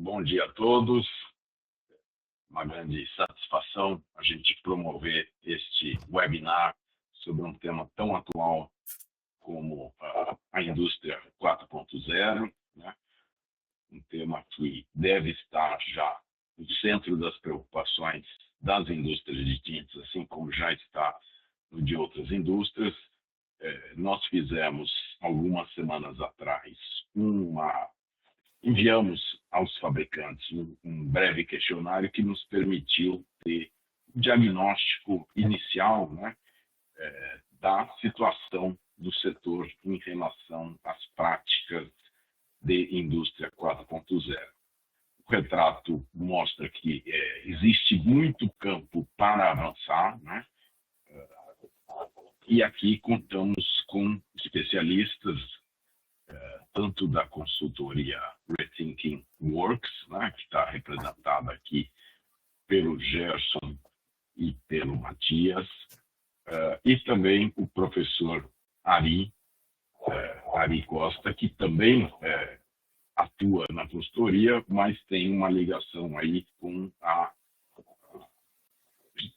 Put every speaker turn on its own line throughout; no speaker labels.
Bom dia a todos. Uma grande satisfação a gente promover este webinar sobre um tema tão atual como a indústria 4.0, né? Um tema que deve estar já no centro das preocupações das indústrias de tintas, assim como já está no de outras indústrias. Nós fizemos, algumas semanas atrás, enviamos aos fabricantes um breve questionário que nos permitiu ter um diagnóstico inicial, né, da situação do setor em relação às práticas de indústria 4.0. O retrato mostra que existe muito campo para avançar, né? E aqui contamos com especialistas, tanto da consultoria Rethinking Works, né, que está representada aqui pelo Gerson e pelo Matias, e também o professor Ari Costa, que também atua na consultoria, mas tem uma ligação aí com a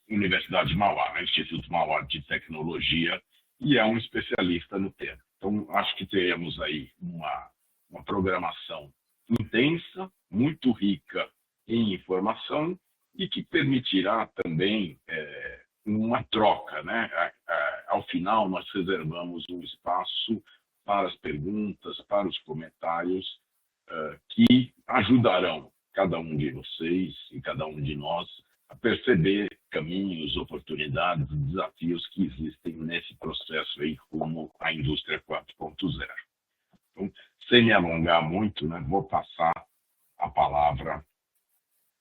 Universidade de Mauá, né, Instituto Mauá de Tecnologia, e é um especialista no tema. Então, acho que teremos aí uma programação intensa, muito rica em informação e que permitirá também uma troca, né? Ao final, nós reservamos um espaço para as perguntas, para os comentários, que ajudarão cada um de vocês e cada um de nós a perceber caminhos, oportunidades, desafios que existem nesse processo aí rumo à indústria 4.0. Então, sem me alongar muito, né, vou passar a palavra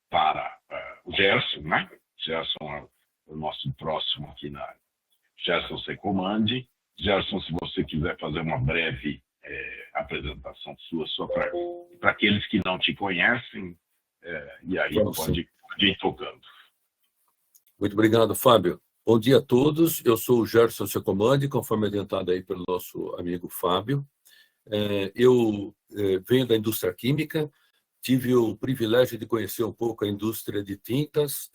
para o Gerson, né? Gerson é o nosso próximo aqui na área. Gerson Secomandi. Gerson, se você quiser fazer uma breve apresentação sua, só para aqueles que não te conhecem, e aí pode ir tocando.
Muito obrigado, Fábio. Bom dia a todos. Eu sou o Gerson Secomandi, conforme adiantado aí pelo nosso amigo Fábio. Eu venho da indústria química, tive o privilégio de conhecer um pouco a indústria de tintas.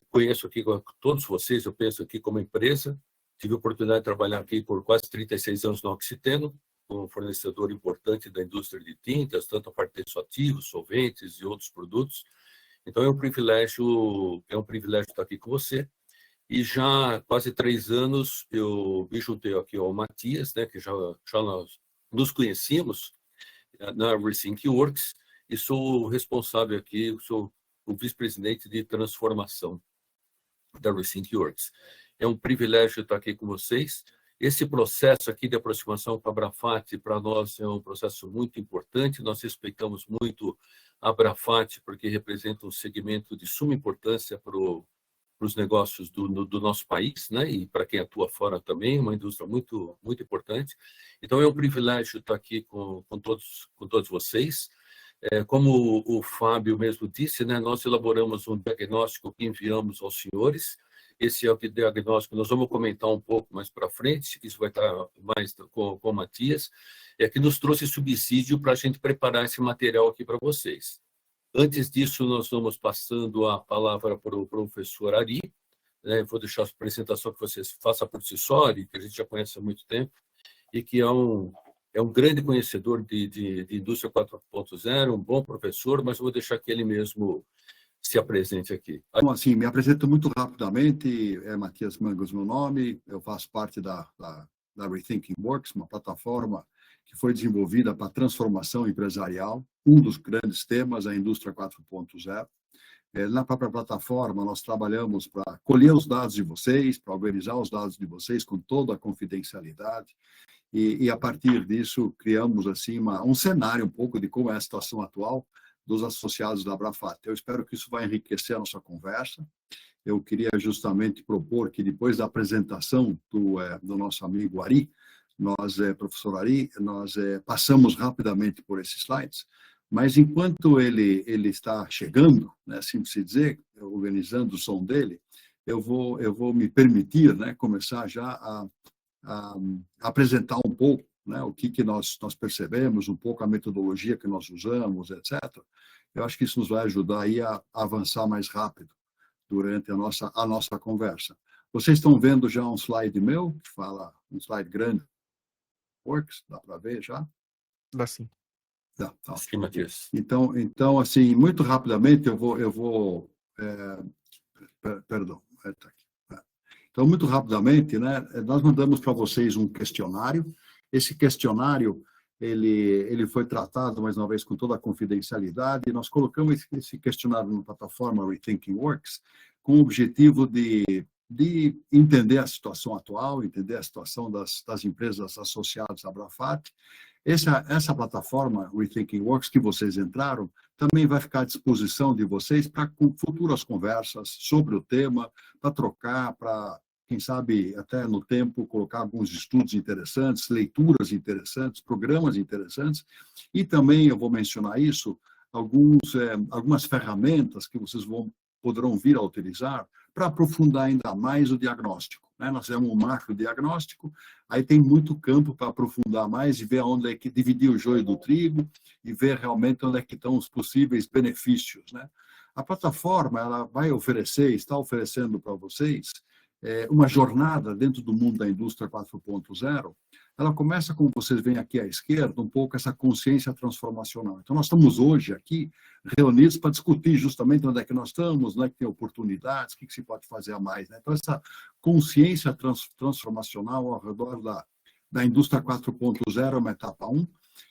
Conheço aqui todos vocês, eu penso aqui como empresa. Tive a oportunidade de trabalhar aqui por quase 36 anos na Oxiteno, um fornecedor importante da indústria de tintas, tanto a parte de tensoativos, solventes e outros produtos. Então é um privilégio estar aqui com você. E já há quase 3 anos eu me juntei aqui ao Matias, né, que já nós nos conhecíamos na Rethinking Works, e sou o responsável aqui, sou o vice-presidente de transformação da Rethinking Works. É um privilégio estar aqui com vocês. Esse processo aqui de aproximação com a Abrafat, para nós, é um processo muito importante. Nós respeitamos muito a Abrafat, porque representa um segmento de suma importância para os negócios do nosso país, né? E para quem atua fora também, uma indústria muito, muito importante. Então, é um privilégio estar aqui com todos vocês. Como o Fábio mesmo disse, né, nós elaboramos um diagnóstico que enviamos aos senhores. Esse é o diagnóstico, nós vamos comentar um pouco mais para frente, que isso vai estar mais com o Matias, que nos trouxe subsídio para a gente preparar esse material aqui para vocês. Antes disso, nós vamos passando a palavra para o professor Ari. Vou deixar a apresentação que vocês façam por si só, Ari, que a gente já conhece há muito tempo, e que é um grande conhecedor de indústria 4.0, um bom professor, mas eu vou deixar que ele mesmo se apresente aqui.
Bom, assim, me apresento muito rapidamente. Matias Mangos, meu nome. Eu faço parte da Rethinking Works, uma plataforma que foi desenvolvida para transformação empresarial. Um dos grandes temas é a indústria 4.0. Na própria plataforma, nós trabalhamos para colher os dados de vocês, para organizar os dados de vocês com toda a confidencialidade. E a partir disso, criamos assim, um cenário um pouco de como é a situação atual dos associados da Abrafat. Eu espero que isso vai enriquecer a nossa conversa. Eu queria justamente propor que depois da apresentação do nosso amigo Ari, professor Ari, nós passamos rapidamente por esses slides, mas enquanto ele está chegando, né, assim se dizer, organizando o som dele, eu vou me permitir, né, começar já a apresentar um pouco né, o que nós percebemos, um pouco a metodologia que nós usamos, etc. Eu acho que isso nos vai ajudar aí a avançar mais rápido durante a nossa conversa. Vocês estão vendo já um slide meu, que fala, um slide grande, Works, dá para ver já?
Dá sim.
Dá, tá.
Sim, Matias.
Então, assim, muito rapidamente perdão, tá aqui. Então, muito rapidamente, né, nós mandamos para vocês um questionário. Esse questionário, ele foi tratado, mais uma vez, com toda a confidencialidade, e nós colocamos esse questionário na plataforma Rethinking Works com o objetivo de entender a situação atual, entender a situação das empresas associadas à Abrafat. Essa plataforma Rethinking Works que vocês entraram também vai ficar à disposição de vocês para futuras conversas sobre o tema, para trocar, para, quem sabe, até no tempo, colocar alguns estudos interessantes, leituras interessantes, programas interessantes. E também, eu vou mencionar isso, algumas ferramentas que vocês poderão vir a utilizar para aprofundar ainda mais o diagnóstico. Nós temos um macro diagnóstico, aí tem muito campo para aprofundar mais e ver onde é que dividir o joio do trigo e ver realmente onde é que estão os possíveis benefícios. A plataforma ela vai está oferecendo para vocês uma jornada dentro do mundo da indústria 4.0. Ela começa, como vocês veem aqui à esquerda, um pouco essa consciência transformacional. Então, nós estamos hoje aqui reunidos para discutir justamente onde é que nós estamos, onde é que tem oportunidades, o que se pode fazer a mais. Então, essa consciência transformacional ao redor da indústria 4.0 é uma etapa 1,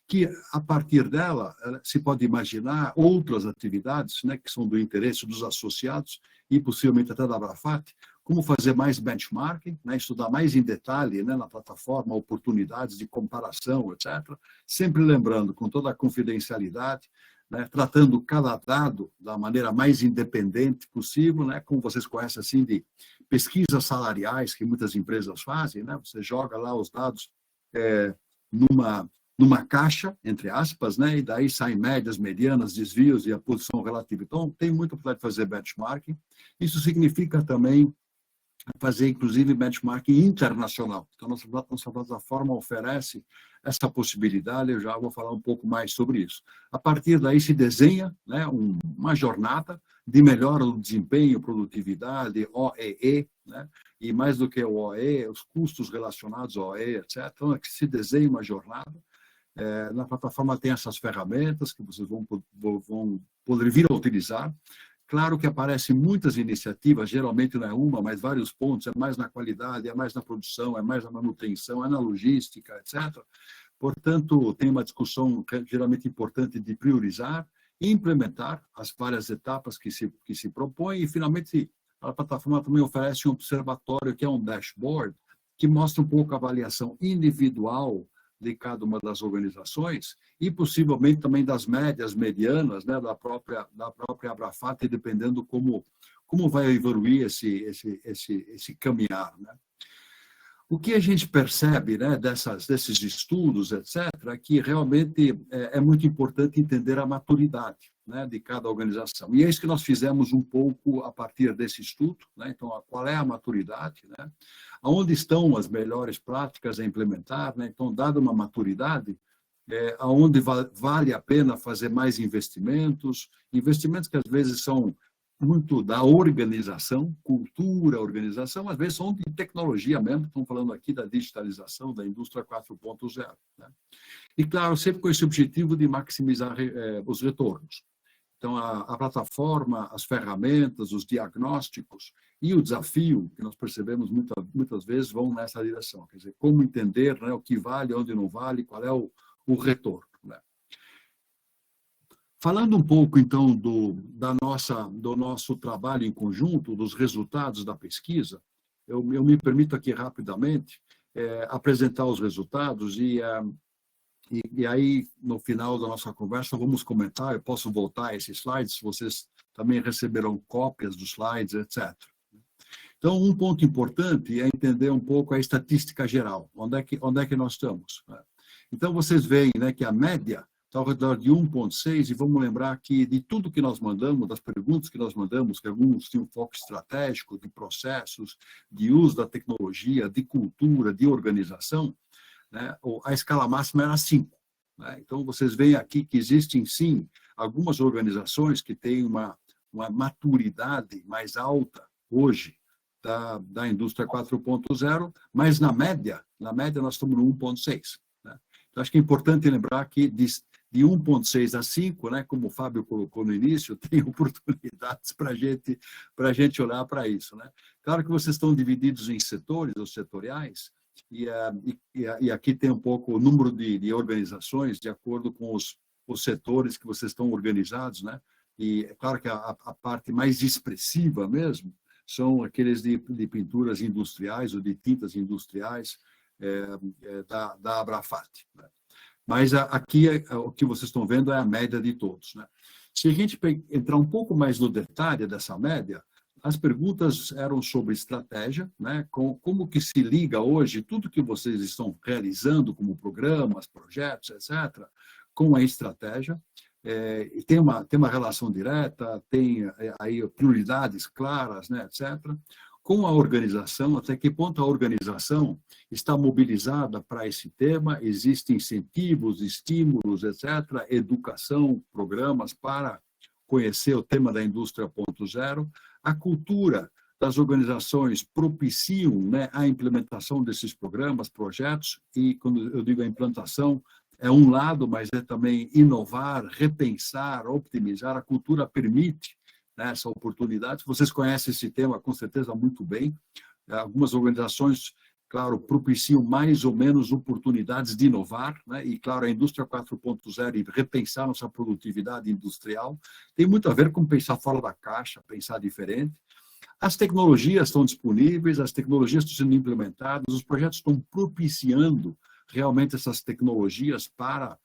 que, a partir dela, se pode imaginar outras atividades que são do interesse dos associados e, possivelmente, até da Abrafat, como fazer mais benchmarking, estudar mais em detalhe na plataforma, oportunidades de comparação, etc. Sempre lembrando, com toda a confidencialidade, tratando cada dado da maneira mais independente possível, como vocês conhecem assim, de pesquisas salariais que muitas empresas fazem, você joga lá os dados numa caixa, entre aspas, e daí saem médias, medianas, desvios e a posição relativa. Então, tem muita oportunidade de fazer benchmarking. Isso significa também fazer, inclusive, benchmarking internacional. Então, nossa plataforma oferece essa possibilidade, eu já vou falar um pouco mais sobre isso. A partir daí se desenha uma jornada de melhora do desempenho, produtividade, OEE, e mais do que o OEE, os custos relacionados ao OEE, etc. Então, é que se desenha uma jornada. Na plataforma tem essas ferramentas que vocês vão poder vir a utilizar. Claro que aparecem muitas iniciativas, geralmente não é uma, mas vários pontos, é mais na qualidade, é mais na produção, é mais na manutenção, é na logística, etc. Portanto, tem uma discussão geralmente importante de priorizar e implementar as várias etapas que se propõem e, finalmente, a plataforma também oferece um observatório, que é um dashboard, que mostra um pouco a avaliação individual de cada uma das organizações e possivelmente também das médias, medianas, da própria Abrafat, dependendo como vai evoluir esse caminhar. O que a gente percebe desses estudos, etc., é que realmente é muito importante entender a maturidade de cada organização. E é isso que nós fizemos um pouco a partir desse estudo. Então, qual é a maturidade? Aonde estão as melhores práticas a implementar? Então, dada uma maturidade, aonde vale a pena fazer mais investimentos que às vezes são muito da organização, cultura, organização, às vezes são de tecnologia mesmo, estamos falando aqui da digitalização da indústria 4.0. E, claro, sempre com esse objetivo de maximizar os retornos. Então, a plataforma, as ferramentas, os diagnósticos e o desafio, que nós percebemos muitas vezes, vão nessa direção. Quer dizer, como entender o que vale, onde não vale, qual é o retorno. Falando um pouco, então, do nosso trabalho em conjunto, dos resultados da pesquisa, eu me permito aqui rapidamente apresentar os resultados e aí, no final da nossa conversa, vamos comentar, eu posso voltar a esses slides, vocês também receberão cópias dos slides, etc. Então, um ponto importante é entender um pouco a estatística geral, onde é que nós estamos. Então, vocês veem que a média está ao redor de 1,6, e vamos lembrar que de tudo que nós mandamos, das perguntas que nós mandamos, que alguns tinham foco estratégico, de processos, de uso da tecnologia, de cultura, de organização, né, a escala máxima era 5. Né? Então, vocês veem aqui que existem, sim, algumas organizações que têm uma maturidade mais alta hoje da indústria 4.0, mas na média nós estamos no 1.6. Né? Então, acho que é importante lembrar que de 1.6 a 5, né, como o Fábio colocou no início, tem oportunidades para a gente olhar para isso. Né? Claro que vocês estão divididos em setores ou setoriais, e aqui tem um pouco o número de organizações de acordo com os setores que vocês estão organizados, né? E é claro que a parte mais expressiva mesmo são aqueles de pinturas industriais ou de tintas industriais da Abrafat. Né? Mas aqui o que vocês estão vendo é a média de todos. Né? Se a gente entrar um pouco mais no detalhe dessa média, as perguntas eram sobre estratégia, né? Como que se liga hoje tudo que vocês estão realizando como programas, projetos, etc., com a estratégia. Tem uma relação direta, tem aí prioridades claras, né, etc., com a organização, até que ponto a organização está mobilizada para esse tema, existem incentivos, estímulos, etc., educação, programas para conhecer o tema da indústria 4.0, a cultura das organizações propiciam, né, a implementação desses programas, projetos, e quando eu digo a implantação, é um lado, mas é também inovar, repensar, optimizar. A cultura permite, né, essa oportunidade. Vocês conhecem esse tema, com certeza, muito bem. Algumas organizações, claro, propiciam mais ou menos oportunidades de inovar, né? E, claro, a indústria 4.0 e repensar nossa produtividade industrial tem muito a ver com pensar fora da caixa, pensar diferente. As tecnologias estão disponíveis, as tecnologias estão sendo implementadas, os projetos estão propiciando realmente essas tecnologias para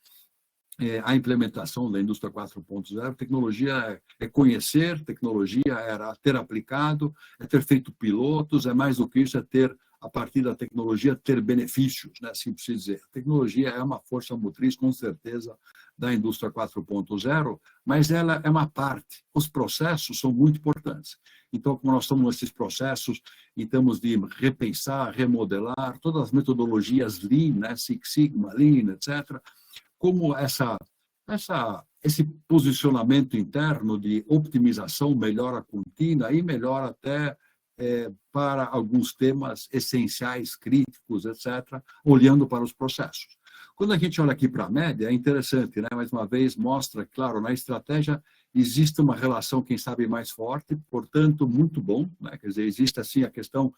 a implementação da indústria 4.0. Tecnologia é conhecer, tecnologia era ter aplicado, é ter feito pilotos, é mais do que isso, é ter, a partir da tecnologia, ter benefícios, né, assim precisa dizer. A tecnologia é uma força motriz, com certeza, da indústria 4.0, mas ela é uma parte. Os processos são muito importantes. Então, como nós estamos nesses processos, em termos de repensar, remodelar, todas as metodologias Lean, né, Six Sigma, Lean, etc., como esse posicionamento interno de optimização, melhora contínua e melhora até para alguns temas essenciais, críticos, etc., olhando para os processos. Quando a gente olha aqui para a média, é interessante, né? Mais uma vez, mostra, claro, na estratégia existe uma relação, quem sabe, mais forte, portanto, muito bom, né? Quer dizer, existe, assim, a questão,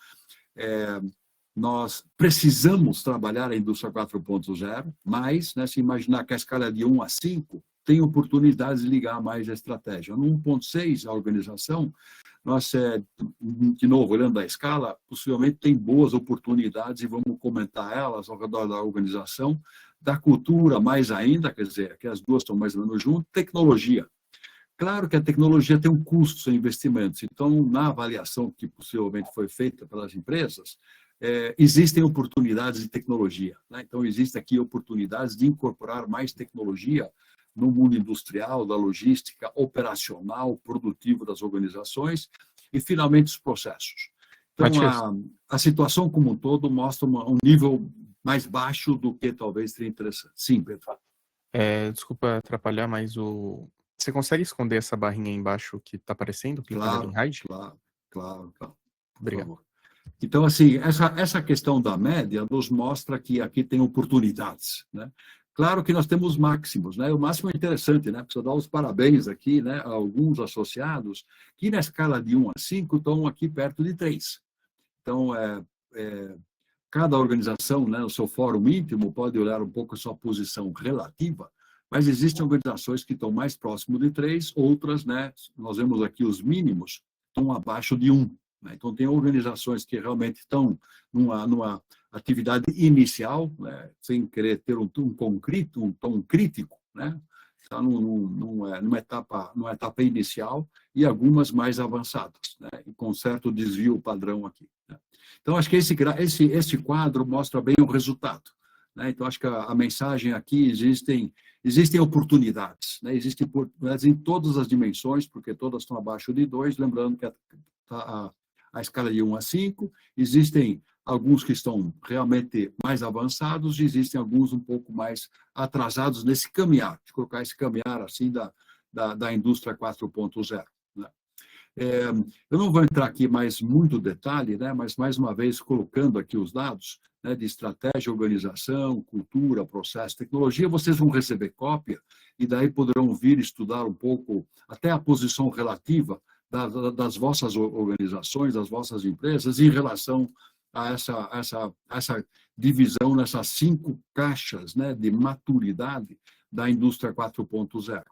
nós precisamos trabalhar a indústria 4.0, mas, né, se imaginar que a escala de 1 a 5 tem oportunidades de ligar mais a estratégia. No 1.6, a organização, nós, de novo, olhando a escala, possivelmente tem boas oportunidades, e vamos comentar elas ao redor da organização, da cultura mais ainda, quer dizer, que as duas estão mais ou menos juntas, tecnologia. Claro que a tecnologia tem um custo, são investimentos, então, na avaliação que possivelmente foi feita pelas empresas, existem oportunidades de tecnologia, né? Então, existem aqui oportunidades de incorporar mais tecnologia no mundo industrial, da logística, operacional, produtivo das organizações e, finalmente, os processos. Então, a situação como um todo mostra um nível mais baixo do que talvez seria interessante. Sim, Pedro.
Desculpa atrapalhar, mas você consegue esconder essa barrinha aí embaixo que está aparecendo?
Claro, claro.
Obrigado.
Então, assim, essa questão da média nos mostra que aqui tem oportunidades, né? Claro que nós temos máximos, né? O máximo é interessante, né? Preciso dar os parabéns aqui, né, a alguns associados que na escala de 1 a 5 estão aqui perto de 3. Então, cada organização, né, o seu fórum íntimo pode olhar um pouco a sua posição relativa, mas existem organizações que estão mais próximo de 3, outras, né, nós vemos aqui os mínimos, estão abaixo de 1. Né? Então, tem organizações que realmente estão numa atividade inicial, né, sem querer ter um tom crítico, né, está numa etapa inicial, e algumas mais avançadas, né, e com certo desvio padrão aqui. Né? Então, acho que esse quadro mostra bem o resultado. Né? Então, acho que a mensagem aqui, existem oportunidades, né? Existem oportunidades em todas as dimensões, porque todas estão abaixo de 2, lembrando que a escala de 1 a 5, existem alguns que estão realmente mais avançados e existem alguns um pouco mais atrasados nesse caminhar, de colocar esse caminhar assim da indústria 4.0. Né? Eu não vou entrar aqui mais muito detalhe, né, mas mais uma vez colocando aqui os dados, né, de estratégia, organização, cultura, processo, tecnologia, vocês vão receber cópia e daí poderão vir estudar um pouco até a posição relativa das vossas organizações, das vossas empresas em relação a essa divisão nessas 5 caixas, né, de maturidade da indústria 4.0.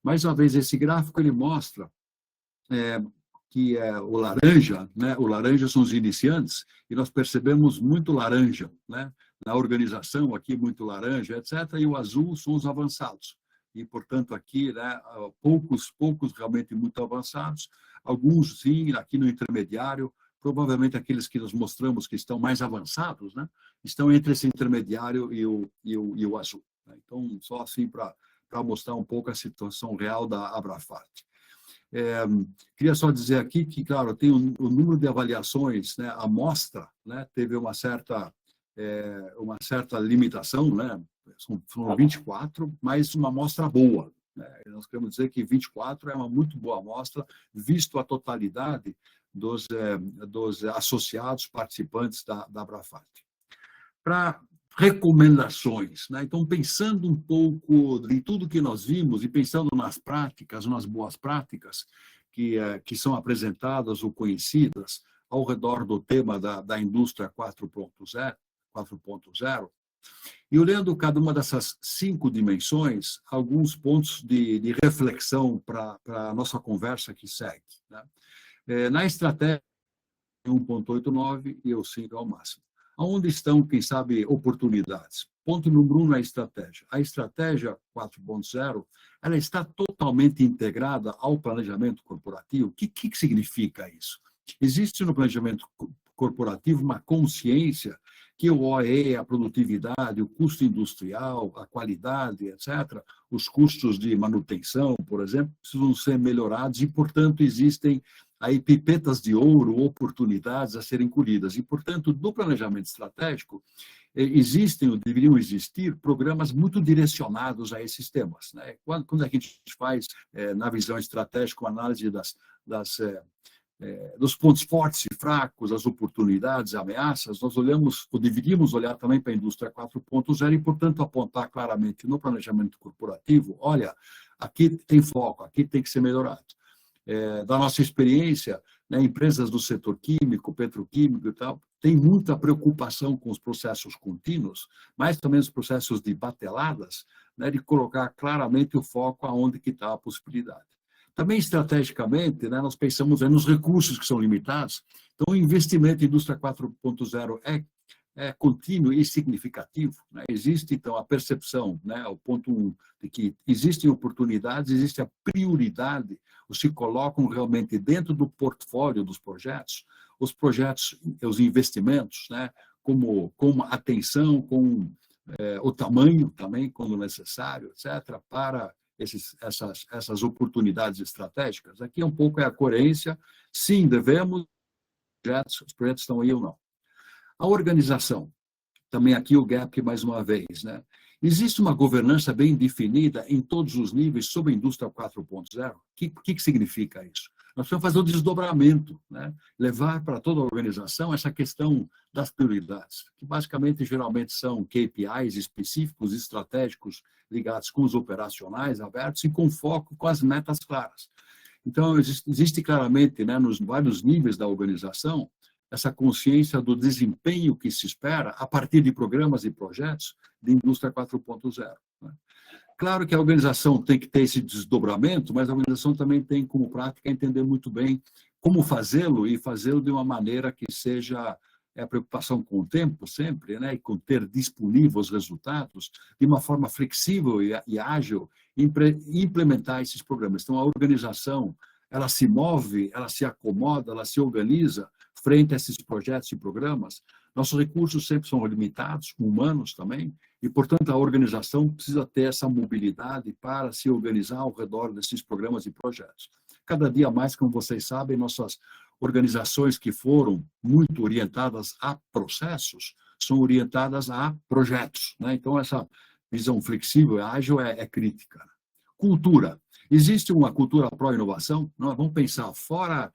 Mais uma vez, esse gráfico ele mostra que é o laranja, né? O laranja são os iniciantes, e nós percebemos muito laranja, né? Na organização aqui, muito laranja, etc., e o azul são os avançados. E, portanto, aqui, né, poucos realmente muito avançados, alguns, sim, aqui no intermediário, provavelmente aqueles que nós mostramos que estão mais avançados, né, estão entre esse intermediário e o azul. Né? Então, só assim para mostrar um pouco a situação real da Abrafart. Queria só dizer aqui que, claro, tem o número de avaliações, né, a amostra, né, teve uma certa limitação, né, foram 24, mas uma amostra boa. Né? Nós queremos dizer que 24 é uma muito boa amostra, visto a totalidade dos associados participantes da Abrafart. Para recomendações, né? Então, pensando um pouco em tudo que nós vimos e pensando nas práticas, nas boas práticas que são apresentadas ou conhecidas ao redor do tema da indústria 4.0, e olhando cada uma dessas 5 dimensões, alguns pontos de reflexão para a nossa conversa que segue. Né? Na estratégia 1.89 e eu 5 ao máximo. Onde estão, quem sabe, oportunidades? Ponto número 1 na estratégia. A estratégia 4.0, ela está totalmente integrada ao planejamento corporativo. O que significa isso? Existe no planejamento corporativo uma consciência que o OE, a produtividade, o custo industrial, a qualidade, etc., os custos de manutenção, por exemplo, precisam ser melhorados e, portanto, existem aí pipetas de ouro, oportunidades a serem colhidas. E, portanto, do planejamento estratégico, existem ou deveriam existir programas muito direcionados a esses temas. Né? Quando a gente faz, na visão estratégica, uma análise dos pontos fortes e fracos, as oportunidades, ameaças, nós olhamos, ou deveríamos olhar também para a indústria 4.0 e, portanto, apontar claramente no planejamento corporativo, olha, aqui tem foco, aqui tem que ser melhorado. Da nossa experiência, né, empresas do setor químico, petroquímico e tal, tem muita preocupação com os processos contínuos, mas também os processos de bateladas, né, de colocar claramente o foco aonde que está a possibilidade. Também, estrategicamente, né, nós pensamos nos recursos que são limitados, então o investimento em indústria 4.0 é contínuo e significativo. Né? Existe, então, a percepção, né, o ponto 1, de que existem oportunidades, existe a prioridade, os se colocam realmente dentro do portfólio dos projetos, os projetos, os investimentos, né, como atenção, com o tamanho também, quando necessário, etc., para essas oportunidades estratégicas. Aqui um pouco é a coerência, sim, devemos, os projetos estão aí ou não. A organização, também aqui o gap mais uma vez, né? Existe uma governança bem definida em todos os níveis sobre a indústria 4.0? O que significa isso? Nós precisamos fazer o desdobramento, né? Levar para toda a organização essa questão das prioridades, que basicamente, geralmente, são KPIs específicos, estratégicos, ligados com os operacionais abertos e com foco com as metas claras. Então, existe claramente, né, nos vários níveis da organização, essa consciência do desempenho que se espera a partir de programas e projetos de indústria 4.0. Né? Claro que a organização tem que ter esse desdobramento, mas a organização também tem como prática entender muito bem como fazê-lo e fazê-lo de uma maneira que seja a preocupação com o tempo sempre, né, e com ter disponível os resultados de uma forma flexível e ágil, implementar esses programas. Então, a organização, ela se move, ela se acomoda, ela se organiza frente a esses projetos e programas. Nossos recursos sempre são limitados, humanos também, e, portanto, a organização precisa ter essa mobilidade para se organizar ao redor desses programas e projetos. Cada dia mais, como vocês sabem, nossas organizações que foram muito orientadas a processos são orientadas a projetos, né? Então, essa visão flexível e ágil é crítica. Cultura. Existe uma cultura pró-inovação? Nós vamos pensar fora,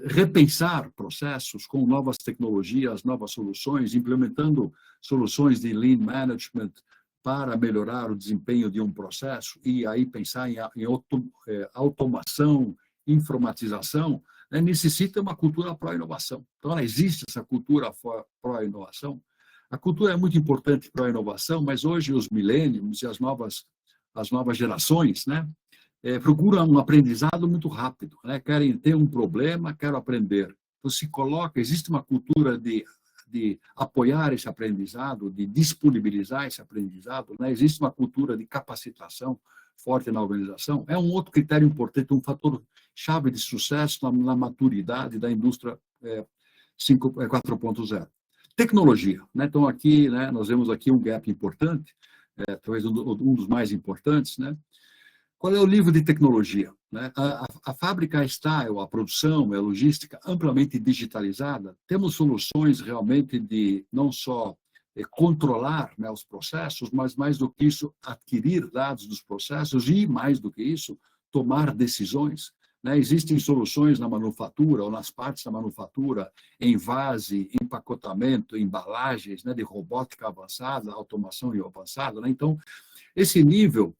repensar processos com novas tecnologias, novas soluções, implementando soluções de lean management para melhorar o desempenho de um processo e aí pensar em automação, informatização, né? Necessita uma cultura pró-inovação. Então, existe essa cultura pró-inovação. A cultura é muito importante para a inovação, mas hoje os millennials e as novas gerações, né, procuram um aprendizado muito rápido, né? Querem ter um problema, querem aprender. Então, se coloca, existe uma cultura de apoiar esse aprendizado, de disponibilizar esse aprendizado, né? Existe uma cultura de capacitação forte na organização. É um outro critério importante, um fator chave de sucesso na maturidade da indústria 4.0. Tecnologia, né? Então, aqui, né, nós vemos aqui um gap importante, talvez um dos mais importantes, né? Qual é o nível de tecnologia, né? A fábrica está, a produção, a logística amplamente digitalizada. Temos soluções realmente de não só controlar, né, os processos, mas mais do que isso, adquirir dados dos processos e, mais do que isso, tomar decisões, né? Existem soluções na manufatura ou nas partes da manufatura, envase, empacotamento, embalagens, né, de robótica avançada, automação avançada, né? Então, esse nível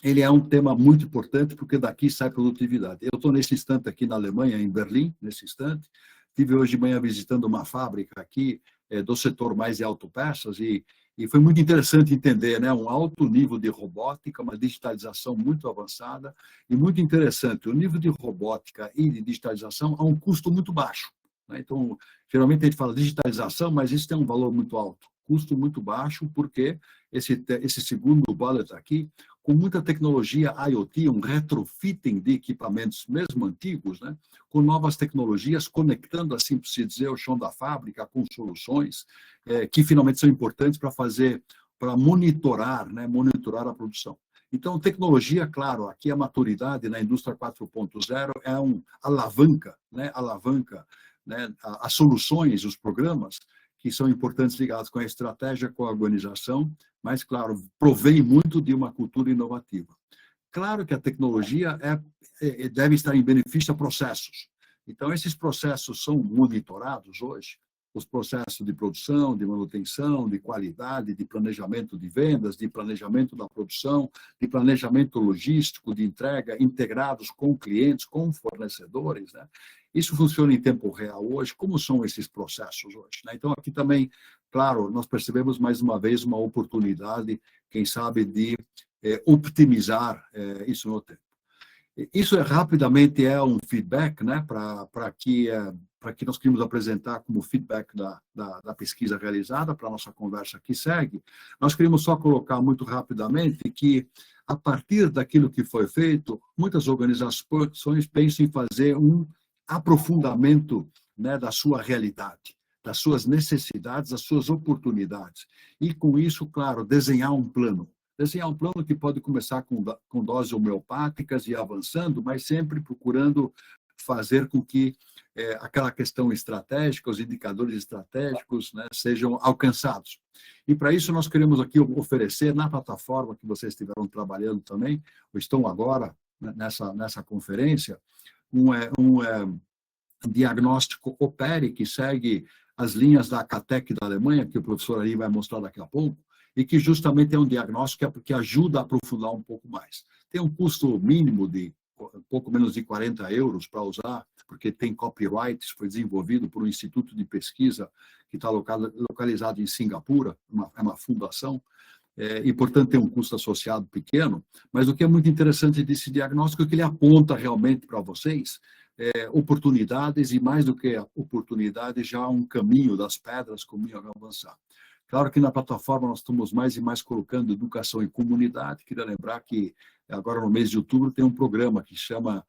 ele é um tema muito importante, porque daqui sai produtividade. Eu estou nesse instante aqui na Alemanha, em Berlim, nesse instante. Estive hoje de manhã visitando uma fábrica aqui do setor mais de autopeças e foi muito interessante entender, né, um alto nível de robótica, uma digitalização muito avançada e muito interessante. O nível de robótica e de digitalização a um custo muito baixo, né? Então, geralmente a gente fala digitalização, mas isso tem um valor muito alto. Custo muito baixo, porque esse segundo bullet aqui, com muita tecnologia IoT, um retrofitting de equipamentos mesmo antigos, né, com novas tecnologias, conectando, assim por se dizer, o chão da fábrica com soluções que finalmente são importantes para monitorar, né, monitorar a produção. Então, tecnologia, claro, aqui a maturidade na indústria 4.0 é alavanca, né, as soluções, os programas, que são importantes ligados com a estratégia, com a organização, mas, claro, provém muito de uma cultura inovativa. Claro que a tecnologia deve estar em benefício a processos. Então, esses processos são monitorados hoje, os processos de produção, de manutenção, de qualidade, de planejamento de vendas, de planejamento da produção, de planejamento logístico, de entrega, integrados com clientes, com fornecedores, né? Isso funciona em tempo real hoje. Como são esses processos hoje, né? Então, aqui também, claro, nós percebemos mais uma vez uma oportunidade, quem sabe, de optimizar isso no tempo. Isso rapidamente é um feedback, né, para que nós queríamos apresentar como feedback da pesquisa realizada, para a nossa conversa que segue. Nós queríamos só colocar muito rapidamente que, a partir daquilo que foi feito, muitas organizações pensam em fazer um aprofundamento, né, da sua realidade, das suas necessidades, das suas oportunidades. E, com isso, claro, desenhar um plano. Desenhar um plano que pode começar com doses homeopáticas e avançando, mas sempre procurando fazer com que aquela questão estratégica, os indicadores estratégicos, né, sejam alcançados. E, para isso, nós queremos aqui oferecer, na plataforma que vocês estiveram trabalhando também, ou estão agora nessa conferência, um diagnóstico OPERI, que segue as linhas da CATEC da Alemanha, que o professor aí vai mostrar daqui a pouco, e que justamente é um diagnóstico que ajuda a aprofundar um pouco mais. Tem um custo mínimo de pouco menos de 40 euros para usar, porque tem copyright, foi desenvolvido por um instituto de pesquisa que está localizado em Singapura, é uma fundação, e, portanto, tem um custo associado pequeno, mas o que é muito interessante desse diagnóstico é que ele aponta realmente para vocês oportunidades, e mais do que oportunidades, já um caminho das pedras, caminho a avançar. Claro que na plataforma nós estamos mais e mais colocando educação e comunidade. Queria lembrar que agora no mês de outubro tem um programa que chama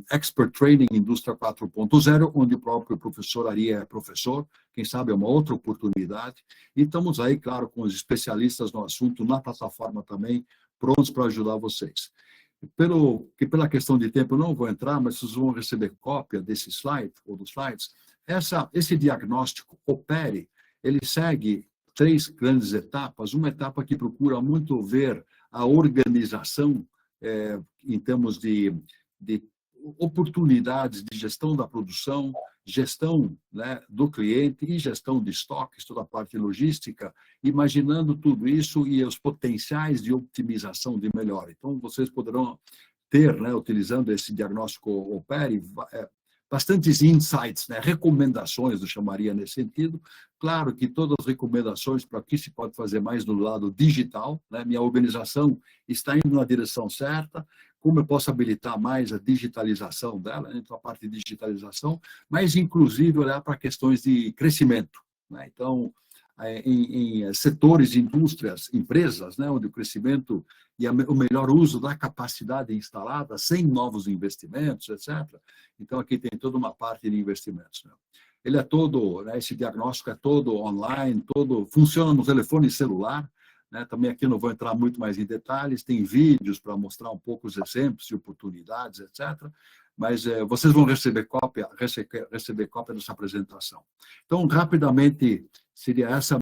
Expert Training Indústria 4.0, onde o próprio professor Ari é professor, quem sabe é uma outra oportunidade. E estamos aí, claro, com os especialistas no assunto na plataforma também, prontos para ajudar vocês. Pela questão de tempo eu não vou entrar, mas vocês vão receber cópia desse slide, ou dos slides. Esse diagnóstico OPERE, ele segue 3 grandes etapas. Uma etapa que procura muito ver a organização em termos de oportunidades de gestão da produção, gestão, né, do cliente e gestão de estoques, toda a parte logística, imaginando tudo isso e os potenciais de optimização de melhora. Então, vocês poderão ter, né, utilizando esse diagnóstico OPERE, bastantes insights, né, recomendações, eu chamaria nesse sentido. Claro que todas as recomendações para o que se pode fazer mais do lado digital, né, minha organização está indo na direção certa, como eu posso habilitar mais a digitalização dela, então a parte de digitalização, mas inclusive olhar para questões de crescimento, né? Então, em setores, indústrias, empresas, né, onde o crescimento e o melhor uso da capacidade instalada, sem novos investimentos, etc. Então, aqui tem toda uma parte de investimentos, né? Ele é todo, né, esse diagnóstico é todo online, todo funciona no telefone celular, né? Também aqui não vou entrar muito mais em detalhes, tem vídeos para mostrar um pouco os exemplos e oportunidades, etc. Mas vocês vão receber cópia dessa apresentação. Então, rapidamente, seria essa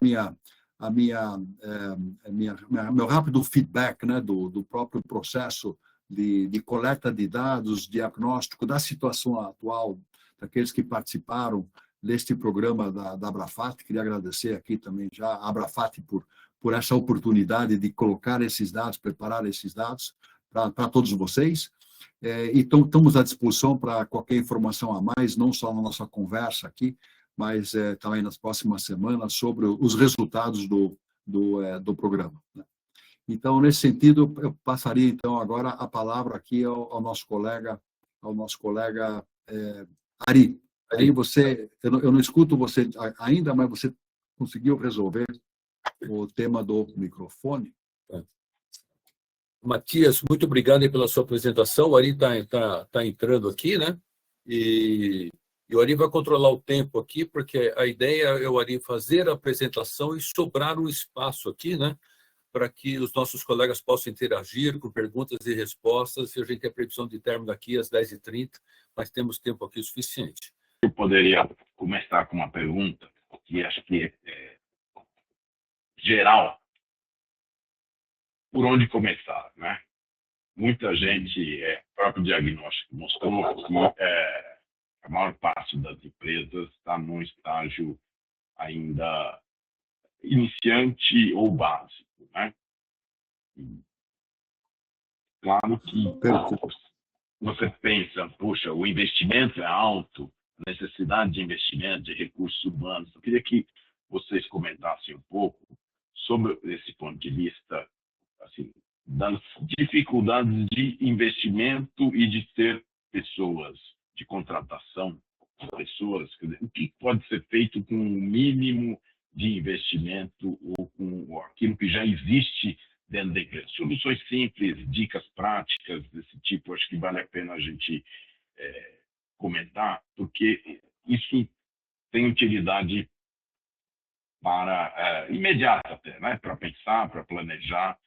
meu rápido feedback, né, do próprio processo de coleta de dados, diagnóstico da situação atual daqueles que participaram deste programa da Abrafat. Queria agradecer aqui também já a Abrafat por essa oportunidade de colocar esses dados, preparar esses dados para todos vocês. Então, estamos à disposição para qualquer informação a mais, não só na nossa conversa aqui, mas também nas próximas semanas, sobre os resultados do programa, né? Então, nesse sentido, eu passaria, então, agora a palavra aqui ao nosso colega Ari. Aí eu não escuto você ainda, mas você conseguiu resolver o tema do microfone?
Matias, muito obrigado aí pela sua apresentação. O Ari está entrando aqui, né? E o Ari vai controlar o tempo aqui, porque a ideia é o Ari fazer a apresentação e sobrar um espaço aqui, né, para que os nossos colegas possam interagir com perguntas e respostas. E a gente tem a previsão de término daqui às 10h30, mas temos tempo aqui suficiente.
Eu poderia começar com uma pergunta, que acho que é geral. Por onde começar, né? Muita gente, o próprio diagnóstico mostrou que a maior parte das empresas está num estágio ainda iniciante ou básico, né? Claro que você pensa, puxa, o investimento é alto, a necessidade de investimento, de recursos humanos. Eu queria que vocês comentassem um pouco sobre esse ponto de vista, assim, das dificuldades de investimento e de ter pessoas, de contratação de pessoas. Quer dizer, o que pode ser feito com um mínimo de investimento ou com aquilo que já existe dentro da empresa? Soluções simples, dicas práticas desse tipo, acho que vale a pena a gente comentar, porque isso tem utilidade para imediata até, né? Para pensar, para planejar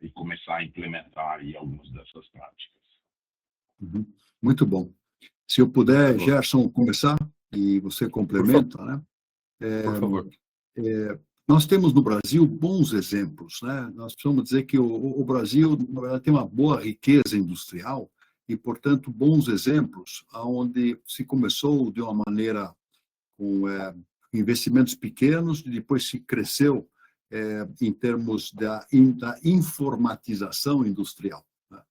e começar a implementar aí algumas dessas práticas.
Muito bom. Se eu puder, Gerson, começar e você complementa, né?
Por favor.
Nós temos no Brasil bons exemplos, né? Nós precisamos dizer que o Brasil tem uma boa riqueza industrial e, portanto, bons exemplos onde se começou de uma maneira com investimentos pequenos e depois se cresceu em termos da informatização industrial, né?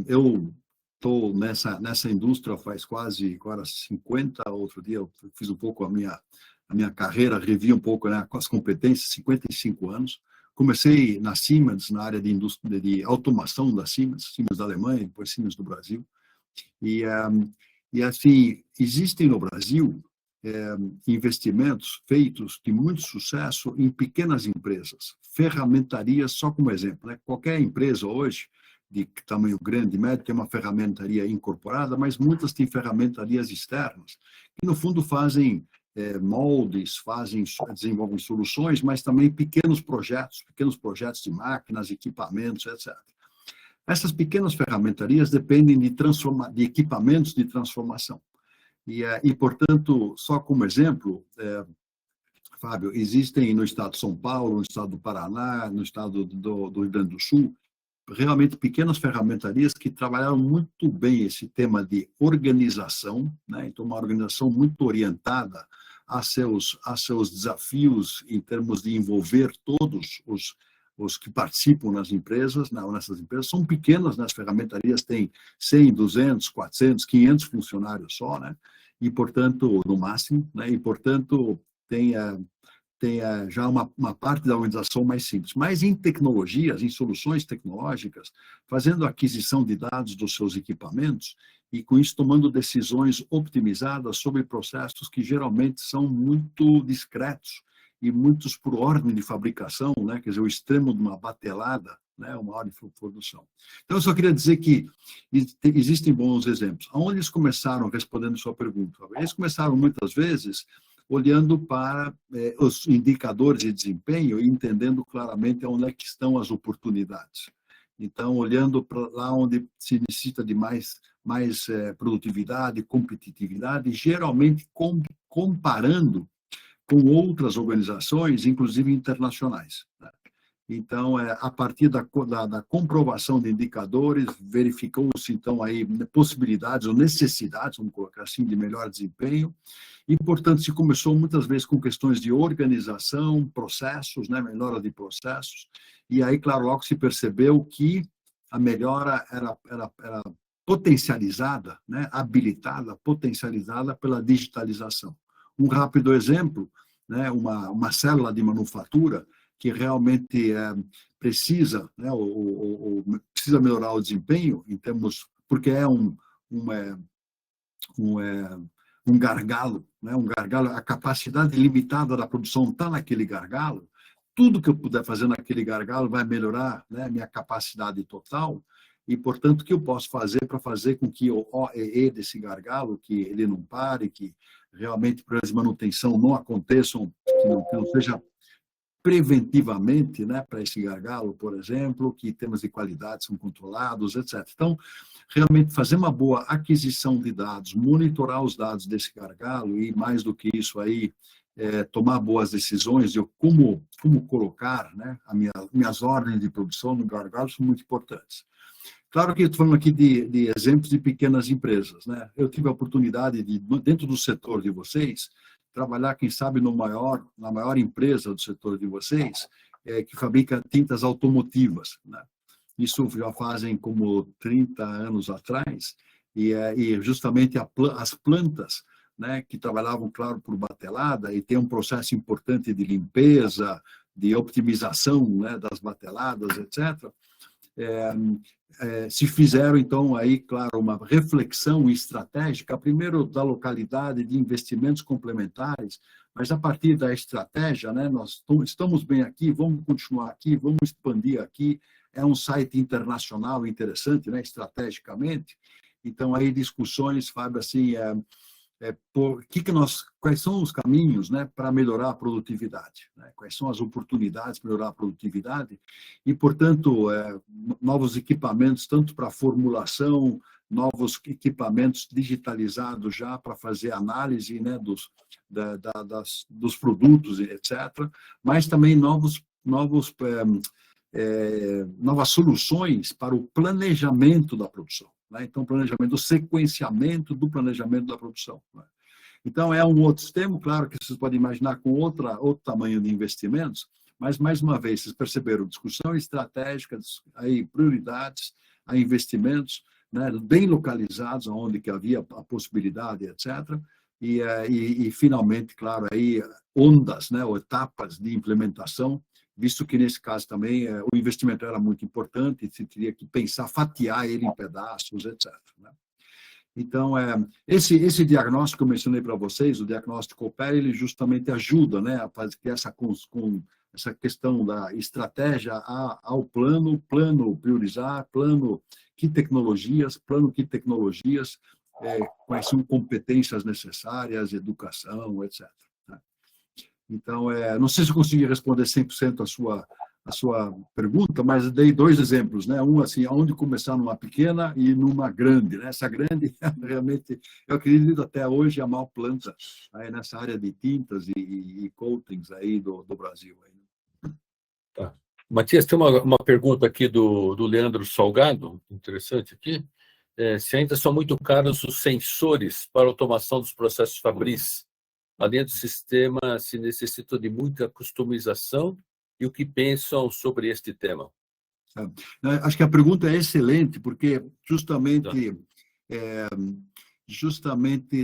Eu estou nessa indústria faz quase agora 50, outro dia eu fiz um pouco a minha carreira, revi um pouco, né, com as competências, 55 anos. Comecei na Siemens, na área de indústria de automação da Siemens da Alemanha, depois Siemens do Brasil. E assim, existem no Brasil investimentos feitos de muito sucesso em pequenas empresas, ferramentarias, só como exemplo, né? Qualquer empresa hoje, de tamanho grande e médio, tem uma ferramentaria incorporada, mas muitas têm ferramentarias externas, que no fundo fazem moldes, desenvolvem soluções, mas também pequenos projetos de máquinas, equipamentos, etc. Essas pequenas ferramentarias dependem de equipamentos de transformação. E, portanto, só como exemplo, Fábio, existem no estado de São Paulo, no estado do Paraná, no estado do Rio Grande do Sul, realmente pequenas ferramentarias que trabalharam muito bem esse tema de organização, né? Então, uma organização muito orientada a seus desafios em termos de envolver todos os que participam nessas empresas, são pequenas, né? As ferramentarias têm 100, 200, 400, 500 funcionários só, né? E, portanto, no máximo, né? E, portanto, tem já uma parte da organização mais simples. Mas em tecnologias, em soluções tecnológicas, fazendo aquisição de dados dos seus equipamentos e, com isso, tomando decisões optimizadas sobre processos que geralmente são muito discretos e muitos por ordem de fabricação, né? Quer dizer, o extremo de uma batelada, né? Uma ordem de produção. Então, eu só queria dizer que existem bons exemplos. Aonde eles começaram, respondendo a sua pergunta? Eles começaram, muitas vezes, olhando para os indicadores de desempenho e entendendo claramente onde é que estão as oportunidades. Então, olhando para lá onde se necessita de mais produtividade, competitividade, geralmente comparando com outras organizações, inclusive internacionais, né? Então, a partir da comprovação de indicadores, verificou-se, então, aí possibilidades ou necessidades, vamos colocar assim, de melhor desempenho, e, portanto, se começou muitas vezes com questões de organização, processos, né, melhora de processos, e aí, claro, logo se percebeu que a melhora era potencializada, né, habilitada, potencializada pela digitalização. Um rápido exemplo, né, uma célula de manufatura que realmente precisa, né, precisa melhorar o desempenho em termos, porque é um gargalo, né, a capacidade limitada da produção está naquele gargalo. Tudo que eu puder fazer naquele gargalo vai melhorar, né, minha capacidade total. E, portanto, o que eu posso fazer para fazer com que o OEE desse gargalo, que ele não pare, que realmente problemas de manutenção não aconteçam, que não seja preventivamente, né, para esse gargalo, por exemplo, que temas de qualidade são controlados, etc. Então, realmente fazer uma boa aquisição de dados, monitorar os dados desse gargalo e, mais do que isso aí, tomar boas decisões de como colocar, né, minhas ordens de produção no gargalo são muito importantes. Claro que eu estou falando aqui de exemplos de pequenas empresas, né? Eu tive a oportunidade de, dentro do setor de vocês, trabalhar, quem sabe, na maior empresa do setor de vocês, que fabrica tintas automotivas, né? Isso já fazem como 30 anos atrás, e justamente as plantas, né, que trabalhavam, claro, por batelada, e tem um processo importante de limpeza, de optimização, né, das bateladas, etc., se fizeram, então, aí, claro, uma reflexão estratégica, primeiro da localidade, de investimentos complementares, mas a partir da estratégia, né, nós estamos bem aqui, vamos continuar aqui, vamos expandir aqui, é um site internacional interessante, né, estrategicamente, então, aí discussões, Fábio, assim, quais são os caminhos, né, para melhorar a produtividade, né? Quais são as oportunidades para melhorar a produtividade e, portanto, novos equipamentos, tanto para formulação, novos equipamentos digitalizados já para fazer análise, né, dos produtos, etc., mas também novas soluções para o planejamento da produção. Então, planejamento, o sequenciamento do planejamento da produção. Então, é um outro sistema, claro que vocês podem imaginar com outro tamanho de investimentos, mas, mais uma vez, vocês perceberam, discussão estratégica, aí, prioridades, a investimentos, né, bem localizados, onde que havia a possibilidade, etc., e finalmente, claro, aí, ondas, né, ou etapas de implementação, visto que, nesse caso também, o investimento era muito importante, se teria que pensar, fatiar ele em pedaços, etc., né? Então, esse diagnóstico que eu mencionei para vocês, o diagnóstico Opera, ele justamente ajuda, né, a fazer essa questão da estratégia ao plano priorizar, plano que tecnologias, quais são competências necessárias, educação, etc. Então, não sei se eu consegui responder 100% pergunta, mas dei dois exemplos, né? Um, assim, onde começar numa pequena e numa grande, né? Essa grande, realmente, eu acredito até hoje a maior planta aí nessa área de tintas e coatings aí do Brasil.
Tá. Matias, tem uma pergunta aqui do Leandro Salgado, interessante aqui. Se ainda são muito caros os sensores para automação dos processos fabris, além do sistema, se necessita de muita customização, e o que pensam sobre este tema?
Acho que a pergunta é excelente, porque justamente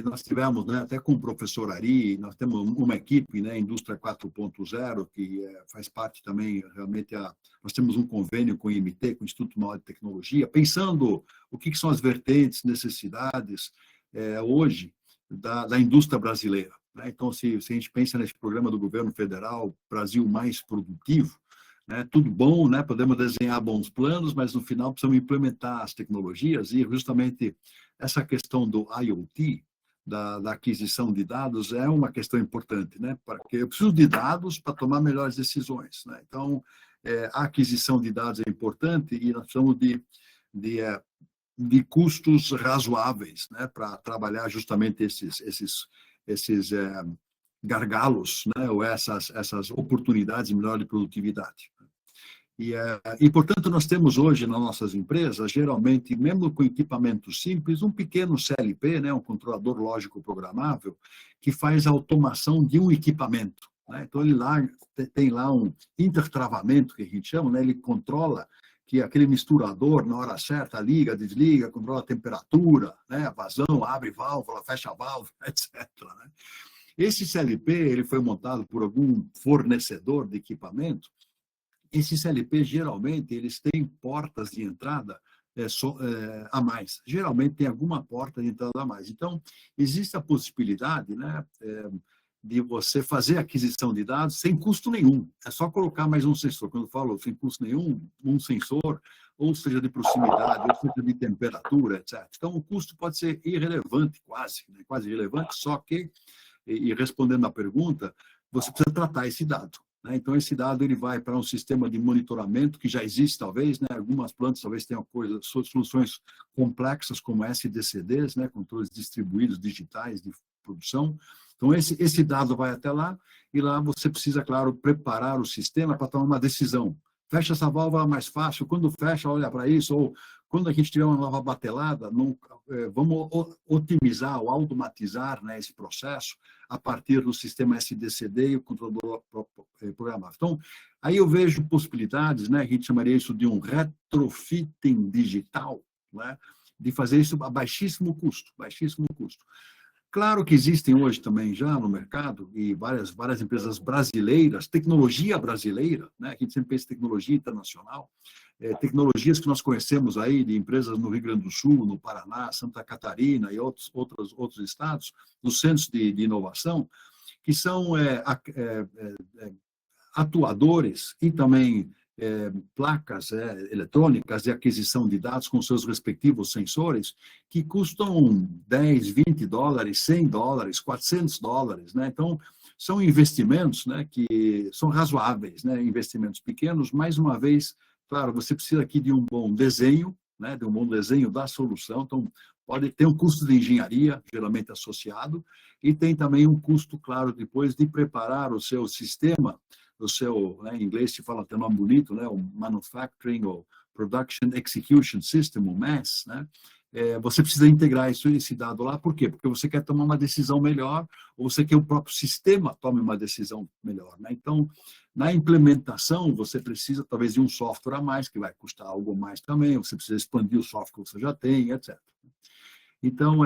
nós tivemos, né, até com o professor Ari, nós temos uma equipe, né, Indústria 4.0, que faz parte também, realmente, nós temos um convênio com o IMT, com o Instituto Maior de Tecnologia, pensando o que são as vertentes, necessidades, hoje, da indústria brasileira. Né? Então, se a gente pensa nesse programa do governo federal, Brasil Mais Produtivo, né, tudo bom, né, podemos desenhar bons planos, mas no final precisamos implementar as tecnologias e justamente essa questão do IoT, da aquisição de dados, é uma questão importante, né, porque eu preciso de dados para tomar melhores decisões. Né? Então, a aquisição de dados é importante e nós precisamos de custos razoáveis, né, para trabalhar justamente esses gargalos, né, ou essas oportunidades de melhor de produtividade. E, portanto, nós temos hoje nas nossas empresas, geralmente, mesmo com equipamentos simples, um pequeno CLP, né, um controlador lógico programável, que faz a automação de um equipamento. Né? Então, ele tem lá um intertravamento, que a gente chama, né? Ele controla que aquele misturador, na hora certa, liga, desliga, controla a temperatura, né? A vazão, abre válvula, fecha a válvula, etc. Né? Esse CLP ele foi montado por algum fornecedor de equipamento. Esses CLP, geralmente, eles têm portas de entrada a mais. Geralmente, tem alguma porta de entrada a mais. Então, existe a possibilidade, né, de você fazer aquisição de dados sem custo nenhum. É só colocar mais um sensor. Quando eu falo sem custo nenhum, um sensor, ou seja de proximidade, ou seja de temperatura, etc. Então, o custo pode ser irrelevante, quase, né, quase irrelevante, só que, e respondendo à pergunta, você precisa tratar esse dado. Então, esse dado ele vai para um sistema de monitoramento que já existe, talvez, né? Algumas plantas talvez tenham soluções complexas como SDCDs, né? Controles distribuídos digitais de produção. Então, esse dado vai até lá e lá você precisa, claro, preparar o sistema para tomar uma decisão. Fecha essa válvula mais fácil, quando fecha, olha para isso, ou quando a gente tiver uma nova batelada, vamos otimizar ou automatizar, né, esse processo a partir do sistema SDCD e o controlador programável. Então, aí eu vejo possibilidades, né, a gente chamaria isso de um retrofitting digital, né, de fazer isso a baixíssimo custo, baixíssimo custo. Claro que existem hoje também já no mercado e várias empresas brasileiras, tecnologia brasileira, né? A gente sempre pensa em tecnologia internacional, tecnologias que nós conhecemos aí de empresas no Rio Grande do Sul, no Paraná, Santa Catarina e outros estados, nos centros de inovação, que são atuadores e também placas eletrônicas de aquisição de dados com seus respectivos sensores que custam 10, 20 dólares, 100 dólares, 400 dólares. Né? Então, são investimentos, né, que são razoáveis, né? Investimentos pequenos. Mais uma vez, claro, você precisa aqui de um bom desenho, né, de um bom desenho da solução. Então, pode ter um custo de engenharia, geralmente associado, e tem também um custo, claro, depois de preparar o seu sistema, o seu, né, em inglês se fala até nome bonito, né, o Manufacturing ou Production Execution System, o MAS, né? Você precisa integrar esse dado lá, por quê? Porque você quer tomar uma decisão melhor, ou você quer que o próprio sistema tome uma decisão melhor, né? Então, na implementação, você precisa talvez de um software a mais, que vai custar algo mais também, você precisa expandir o software que você já tem, etc. Então,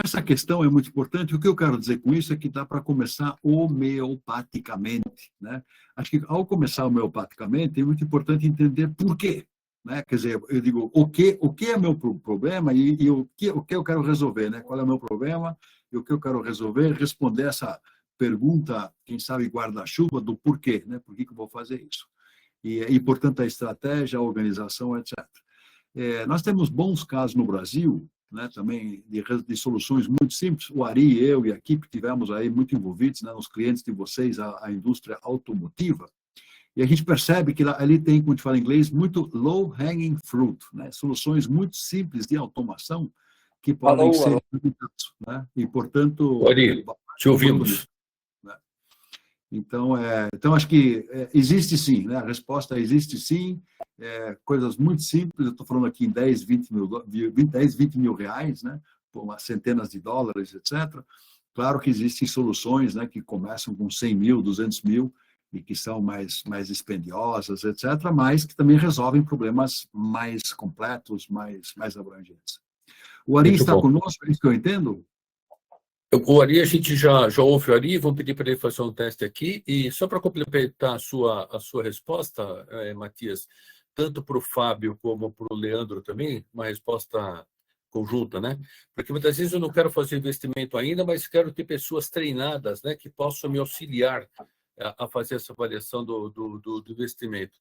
essa questão é muito importante. O que eu quero dizer com isso é que dá para começar homeopaticamente, né? Acho que ao começar homeopaticamente é muito importante entender por quê, né? Quer dizer, eu digo o que é meu problema e o que eu quero resolver, né? Qual é o meu problema e o que eu quero resolver, responder essa pergunta, quem sabe guarda-chuva, do porquê, né? Por que eu vou fazer isso? E portanto, a estratégia, a organização, etc. Nós temos bons casos no Brasil, né, também de soluções muito simples. O Ari, eu e a equipe tivemos aí muito envolvidos, né, nos clientes de vocês, a indústria automotiva, E a gente percebe que ali tem, como a gente fala em inglês, muito low-hanging fruit, né? Soluções muito simples de automação que podem ser implementadas, né? E, portanto...
Ari, te ouvimos.
Né? Então, acho que existe sim, né? A resposta é existe sim, coisas muito simples, eu estou falando aqui em 10, 20 mil reais, né? Por umas centenas de dólares, etc. Claro que existem soluções, né, que começam com 100 mil, 200 mil, e que são mais dispendiosas, etc., mas que também resolvem problemas mais completos, mais abrangentes. O Ari está conosco, é isso que eu entendo?
O Ari, a gente já ouve o Ari, vamos pedir para ele fazer um teste aqui, e só para complementar a sua resposta, Matias, tanto para o Fábio como para o Leandro também, uma resposta conjunta, né? Porque muitas vezes eu não quero fazer investimento ainda, mas quero ter pessoas treinadas, né, que possam me auxiliar a fazer essa avaliação do investimento.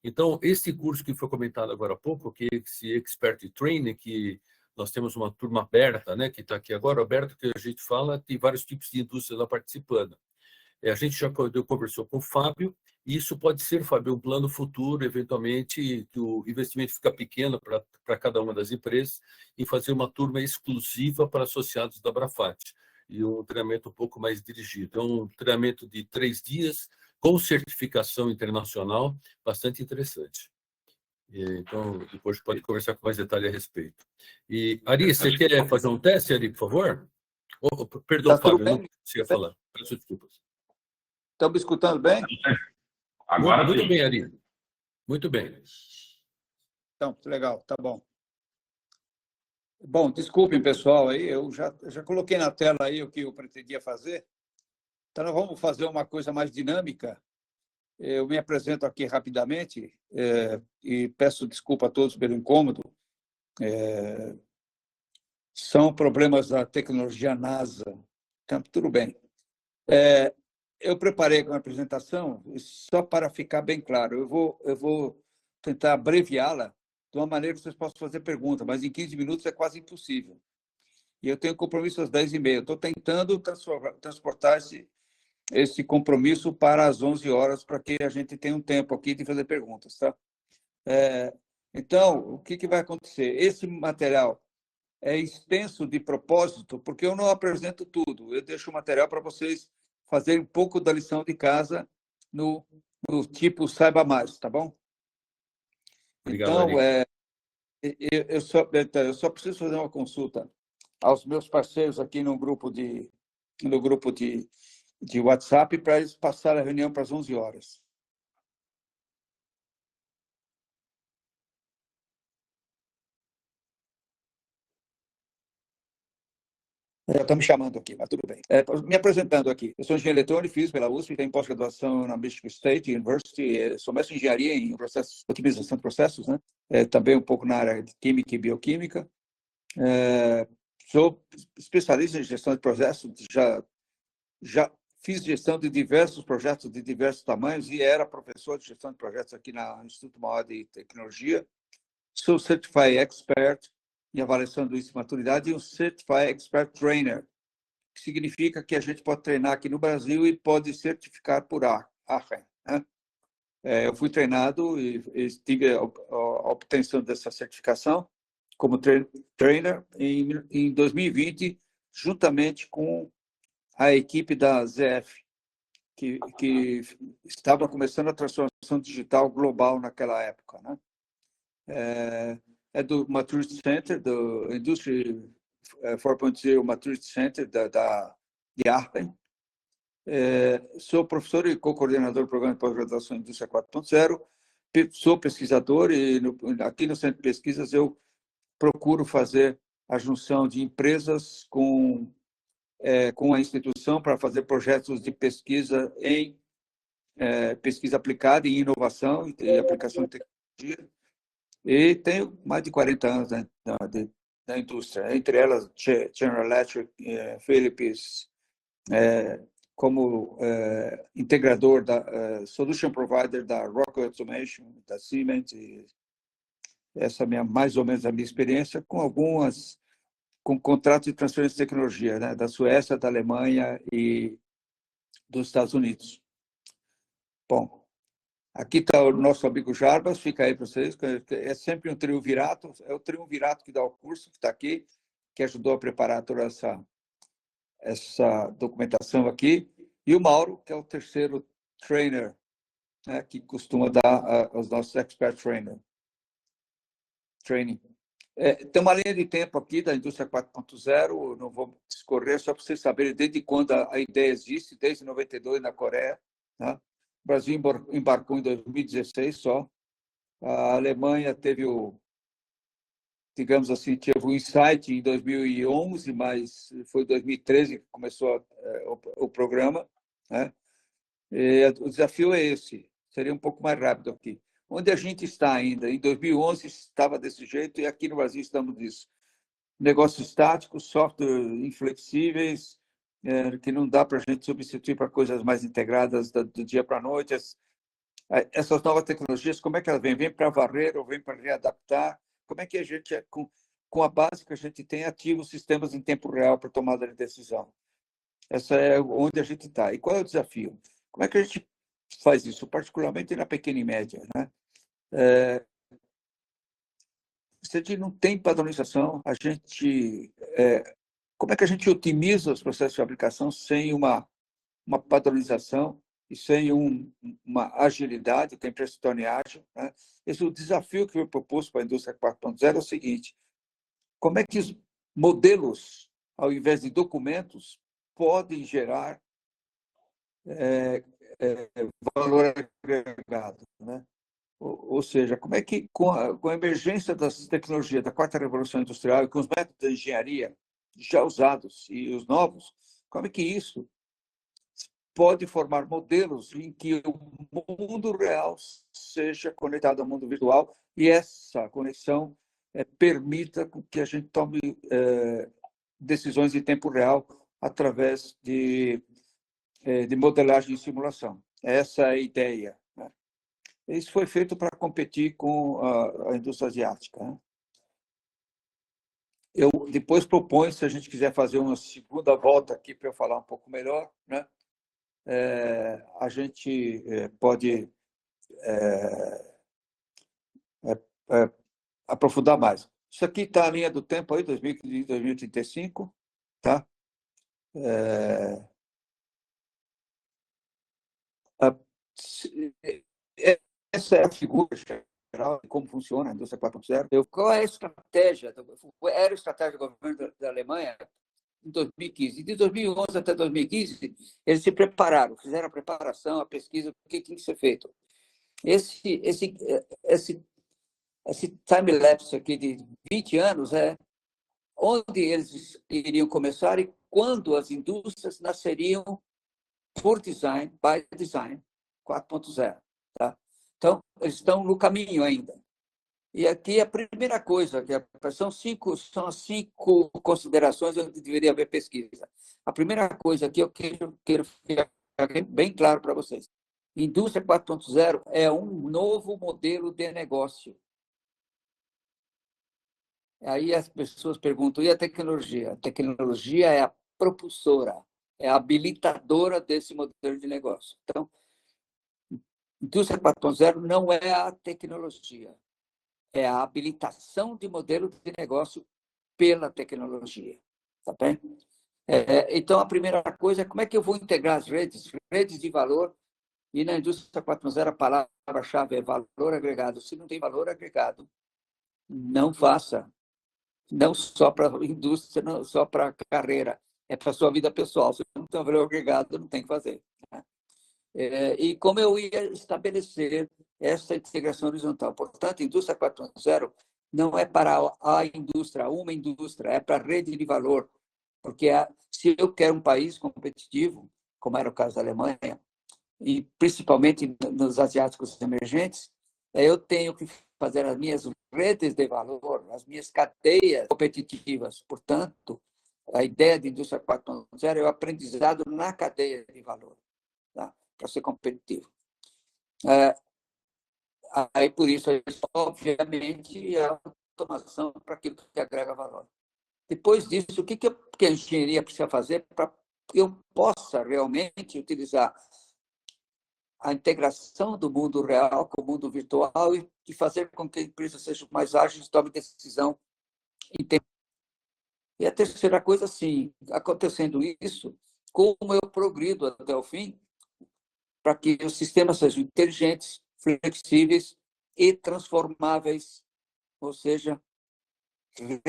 Então, esse curso que foi comentado agora há pouco, que é esse Expert Training, que nós temos uma turma aberta, né, que está aqui agora, aberta, que a gente fala, tem vários tipos de indústrias lá participando. A gente já conversou com o Fábio, e isso pode ser, Fábio, um plano futuro, eventualmente, que o investimento fica pequeno para cada uma das empresas, e fazer uma turma exclusiva para associados da Brafat, e um treinamento um pouco mais dirigido. É um treinamento de 3 dias, com certificação internacional, bastante interessante. Então, depois pode conversar com mais detalhe a respeito. E, Ari, você quer fazer um teste, Ari, por favor? Perdão, Fábio, não conseguia falar. Peço desculpas.
Estão me escutando bem?
Agora
muito
sim.
bem, Ari. Muito bem.
Então, legal, tá bom. Bom, desculpem, pessoal, aí eu já coloquei na tela aí o que eu pretendia fazer. Então, nós vamos fazer uma coisa mais dinâmica. Eu me apresento aqui rapidamente e peço desculpa a todos pelo incômodo. São problemas da tecnologia NASA. Então, tudo bem. Eu preparei uma apresentação só para ficar bem claro. Eu vou tentar abreviá-la de uma maneira que vocês possam fazer perguntas, mas em 15 minutos é quase impossível. E eu tenho compromisso às 10h30. Estou tentando transportar esse compromisso para as 11 horas, para que a gente tenha um tempo aqui de fazer perguntas. Tá? Então, o que vai acontecer? Esse material é extenso de propósito, porque eu não apresento tudo. Eu deixo o material para vocês fazerem um pouco da lição de casa no tipo Saiba Mais, tá bom?
Obrigado,
então, eu só preciso fazer uma consulta aos meus parceiros aqui no grupo de WhatsApp para eles passarem a reunião para as 11 horas. Estão me chamando aqui, mas tudo bem. Me apresentando aqui. Eu sou engenheiro eletrônico, fiz pela USP, tenho pós-graduação na Michigan State University, sou mestre em engenharia em otimização de processos, né? Também um pouco na área de química e bioquímica. Sou especialista em gestão de processos, já fiz gestão de diversos projetos de diversos tamanhos e era professor de gestão de projetos aqui no Instituto Maior de Tecnologia. Sou Certified Expert em avaliação do índice de maturidade e um Certified Expert Trainer, que significa que a gente pode treinar aqui no Brasil e pode certificar por ARREN. Né? Eu fui treinado e tive a obtenção dessa certificação como trainer em 2020, juntamente com a equipe da ZF, que estava começando a transformação digital global naquela época. Né? É do Maturity Center, do Industry 4.0 Maturity Center de ARPEN. Sou professor e co-coordenador do programa de pós-graduação em Indústria 4.0. Sou pesquisador e aqui no Centro de Pesquisas eu procuro fazer a junção de empresas com a instituição para fazer projetos de pesquisa em pesquisa aplicada em inovação e aplicação de tecnologia. E tenho mais de 40 anos da indústria, entre elas General Electric, Philips, como integrador solution provider da Rockwell Automation, da Siemens. E essa é mais ou menos a minha experiência com contratos de transferência de tecnologia, né, da Suécia, da Alemanha e dos Estados Unidos. Bom, Aqui está o nosso amigo Jarbas, fica aí para vocês. É sempre um triunvirato, é o triunvirato que dá o curso, que está aqui, que ajudou a preparar toda essa documentação aqui. E o Mauro, que é o terceiro trainer, né, que costuma dar aos nossos expert training. Tem uma linha de tempo aqui da indústria 4.0, não vou discorrer, só para vocês saberem desde quando a ideia existe, desde 92 na Coreia. Né? O Brasil embarcou em 2016 só. A Alemanha teve digamos assim, teve um insight em 2011, mas foi em 2013 que começou o programa. Né? E o desafio é esse, seria um pouco mais rápido aqui. Onde a gente está ainda? Em 2011 estava desse jeito e aqui no Brasil estamos nisso. Negócios estáticos, software inflexíveis, que não dá para a gente substituir para coisas mais integradas do dia para a noite. Essas novas tecnologias, como é que elas vêm? Vêm para varrer ou vêm para readaptar? Como é que a gente, com a base que a gente tem, ativa os sistemas em tempo real para tomada de decisão? Essa é onde a gente está. E qual é o desafio? Como é que a gente faz isso, particularmente na pequena e média? Né? Se a gente não tem padronização, como é que a gente otimiza os processos de fabricação sem uma padronização e sem uma agilidade, que a empresa se torne ágil? Né? Esse é o desafio que foi proposto para a indústria 4.0, é o seguinte: como é que os modelos, ao invés de documentos, podem gerar valor agregado, né? Ou seja, como é que, com a emergência das tecnologias da quarta revolução industrial e com os métodos de engenharia já usados e os novos, como é que isso pode formar modelos em que o mundo real seja conectado ao mundo virtual e essa conexão permita que a gente tome decisões em tempo real através de modelagem e simulação. Essa é a ideia. Né? Isso foi feito para competir com a indústria asiática. Né? Eu depois proponho, se a gente quiser fazer uma segunda volta aqui para eu falar um pouco melhor, né? A gente pode aprofundar mais. Isso aqui está a linha do tempo aí, 2015, 2035, tá? Essa é a figura geral de como funciona a indústria 4.0. Qual é a estratégia? Era a estratégia do governo da Alemanha em 2015. De 2011 até 2015, eles se prepararam, fizeram a preparação, a pesquisa, o que tinha que ser feito. Esse time-lapse aqui de 20 anos é onde eles iriam começar e quando as indústrias nasceriam por design, by design, 4.0. Tá? Então, eles estão no caminho ainda. E aqui a primeira coisa, são as 5 considerações onde deveria haver pesquisa. A primeira coisa que eu quero ficar bem claro para vocês. Indústria 4.0 é um novo modelo de negócio. Aí as pessoas perguntam, e a tecnologia? A tecnologia é a propulsora, é a habilitadora desse modelo de negócio. Então, indústria 4.0 não é a tecnologia, é a habilitação de modelo de negócio pela tecnologia. Tá bem? Então, a primeira coisa é como é que eu vou integrar as redes de valor, e na indústria 4.0 a palavra-chave é valor agregado. Se não tem valor agregado, não faça. Não só para a indústria, não só para a carreira, é para a sua vida pessoal. Se não tem valor agregado, não tem que fazer. Né? E como eu ia estabelecer essa integração horizontal? Portanto, a indústria 4.0 não é para a indústria, uma indústria, é para a rede de valor. Porque se eu quero um país competitivo, como era o caso da Alemanha, e principalmente nos asiáticos emergentes, eu tenho que fazer as minhas redes de valor, as minhas cadeias competitivas. Portanto, a ideia de indústria 4.0 é o aprendizado na cadeia de valor, tá? Para ser competitivo. Aí, por isso, obviamente, a automação para aquilo que agrega valor. Depois disso, o que a engenharia precisa fazer para que eu possa realmente utilizar a integração do mundo real com o mundo virtual e fazer com que a empresa seja mais ágil e tome decisão em tempo. E a terceira coisa, sim, acontecendo isso, como eu progrido até o fim, para que os sistemas sejam inteligentes, flexíveis e transformáveis, ou seja, que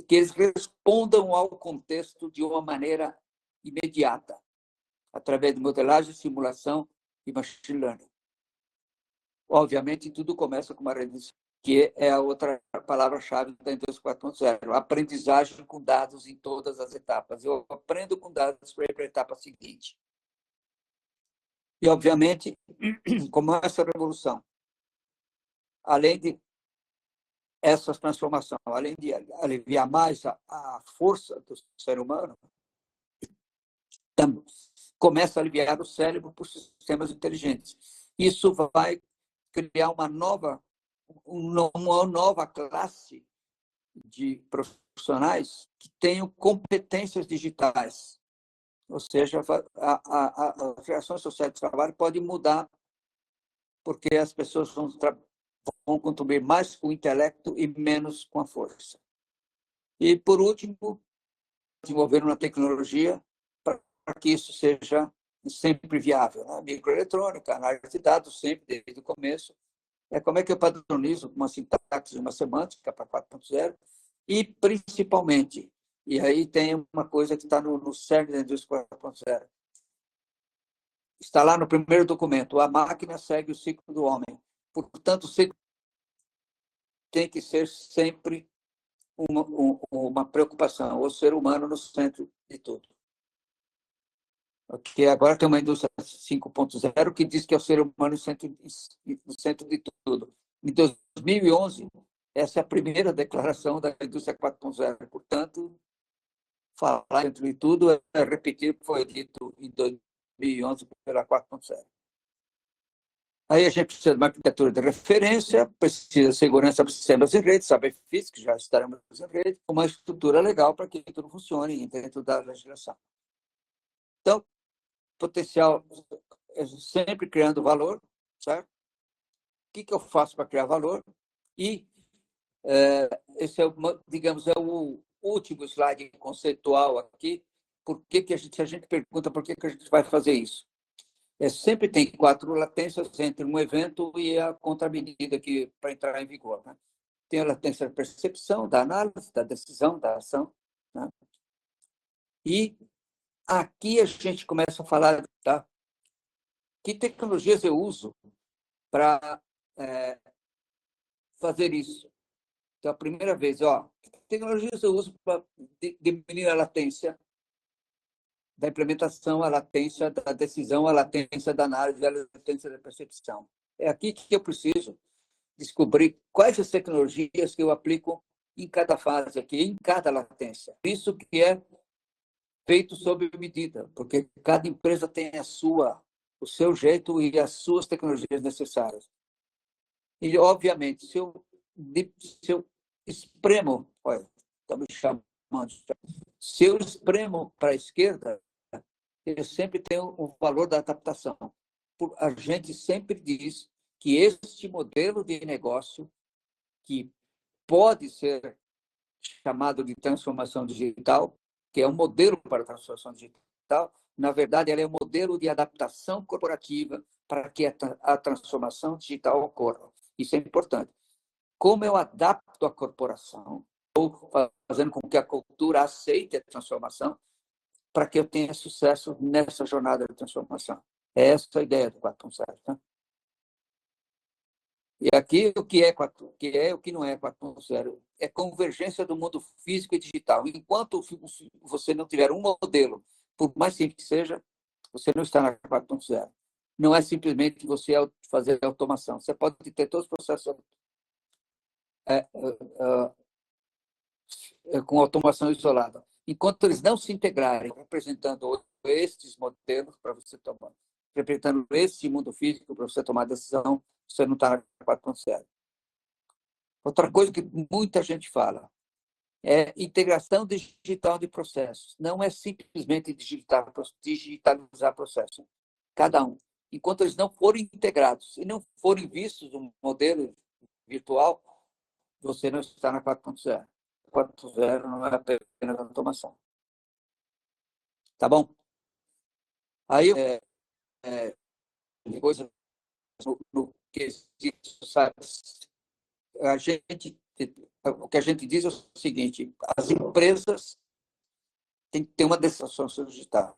eles respondam ao contexto de uma maneira imediata, através de modelagem, simulação e machine learning. Obviamente, tudo começa com uma rendição, que é a outra palavra-chave da indústria 4.0, aprendizagem com dados em todas as etapas. Eu aprendo com dados para ir para a etapa seguinte. E, obviamente, como essa revolução, além de essa transformação, além de aliviar mais a força do ser humano, começa a aliviar o cérebro por sistemas inteligentes. Isso vai criar uma nova classe de profissionais que tenham competências digitais. Ou seja, as relações sociais de trabalho podem mudar porque as pessoas vão contribuir mais com o intelecto e menos com a força. E, por último, desenvolver uma tecnologia para que isso seja sempre viável. Né? Microeletrônica, análise de dados, sempre desde o começo. Como é que eu padronizo uma sintaxe e uma semântica para 4.0? E, principalmente, e aí tem uma coisa que está no cerne da indústria 4.0. Está lá no primeiro documento, a máquina segue o ciclo do homem. Portanto, o ciclo tem que ser sempre uma preocupação, o ser humano no centro de tudo. Porque agora tem uma indústria 5.0 que diz que é o ser humano no centro de tudo. Em 2011, essa é a primeira declaração da indústria 4.0. Portanto, falar centro de tudo é repetir o que foi dito em 2011 pela 4.0. Aí a gente precisa de uma arquitetura de referência, precisa de segurança para sistemas em rede, saber físico, já estaremos em rede, uma estrutura legal para que tudo funcione dentro da legislação. Então, potencial é sempre criando valor, certo? O que eu faço para criar valor? E esse é, digamos, é o último slide conceitual aqui. Se a gente pergunta por que a gente vai fazer isso? Sempre tem 4 latências entre um evento e a contramedida para entrar em vigor. Né? Tem a latência da percepção, da análise, da decisão, da ação. Né? E aqui a gente começa a falar, tá? Que tecnologias eu uso para fazer isso. Então, a primeira vez, que tecnologias eu uso para diminuir a latência da implementação, a latência da decisão, a latência da análise, a latência da percepção. É aqui que eu preciso descobrir quais as tecnologias que eu aplico em cada fase aqui, em cada latência. Isso que é feito sob medida, porque cada empresa tem o seu jeito e as suas tecnologias necessárias. E, obviamente, se eu espremo, olha, está me chamando, se eu espremo para a esquerda, eu sempre tenho o valor da adaptação. A gente sempre diz que este modelo de negócio, que pode ser chamado de transformação digital, que é um modelo para a transformação digital, na verdade, ela é um modelo de adaptação corporativa para que a transformação digital ocorra. Isso é importante. Como eu adapto a corporação, ou fazendo com que a cultura aceite a transformação, para que eu tenha sucesso nessa jornada de transformação. É essa a ideia do 4.0. Tá? E aqui, o que é o que não é 4.0? É convergência do mundo físico e digital. Enquanto você não tiver um modelo, por mais simples que seja, você não está na 4.0. Não é simplesmente você fazer automação. Você pode ter todos os processos com automação isolada. Enquanto eles não se integrarem, representando estes modelos para você tomar, representando esse mundo físico para você tomar decisão, você não está na 4.0. Outra coisa que muita gente fala é integração digital de processos. Não é simplesmente digitalizar processo, cada um. enquanto eles não forem integrados e não forem vistos no modelo virtual, você não está na 4.0. 4.0 não é apenas automação. Tá bom? Aí, coisa no quesito, sabe? O que a gente diz é o seguinte: as empresas têm que ter uma decisão digital.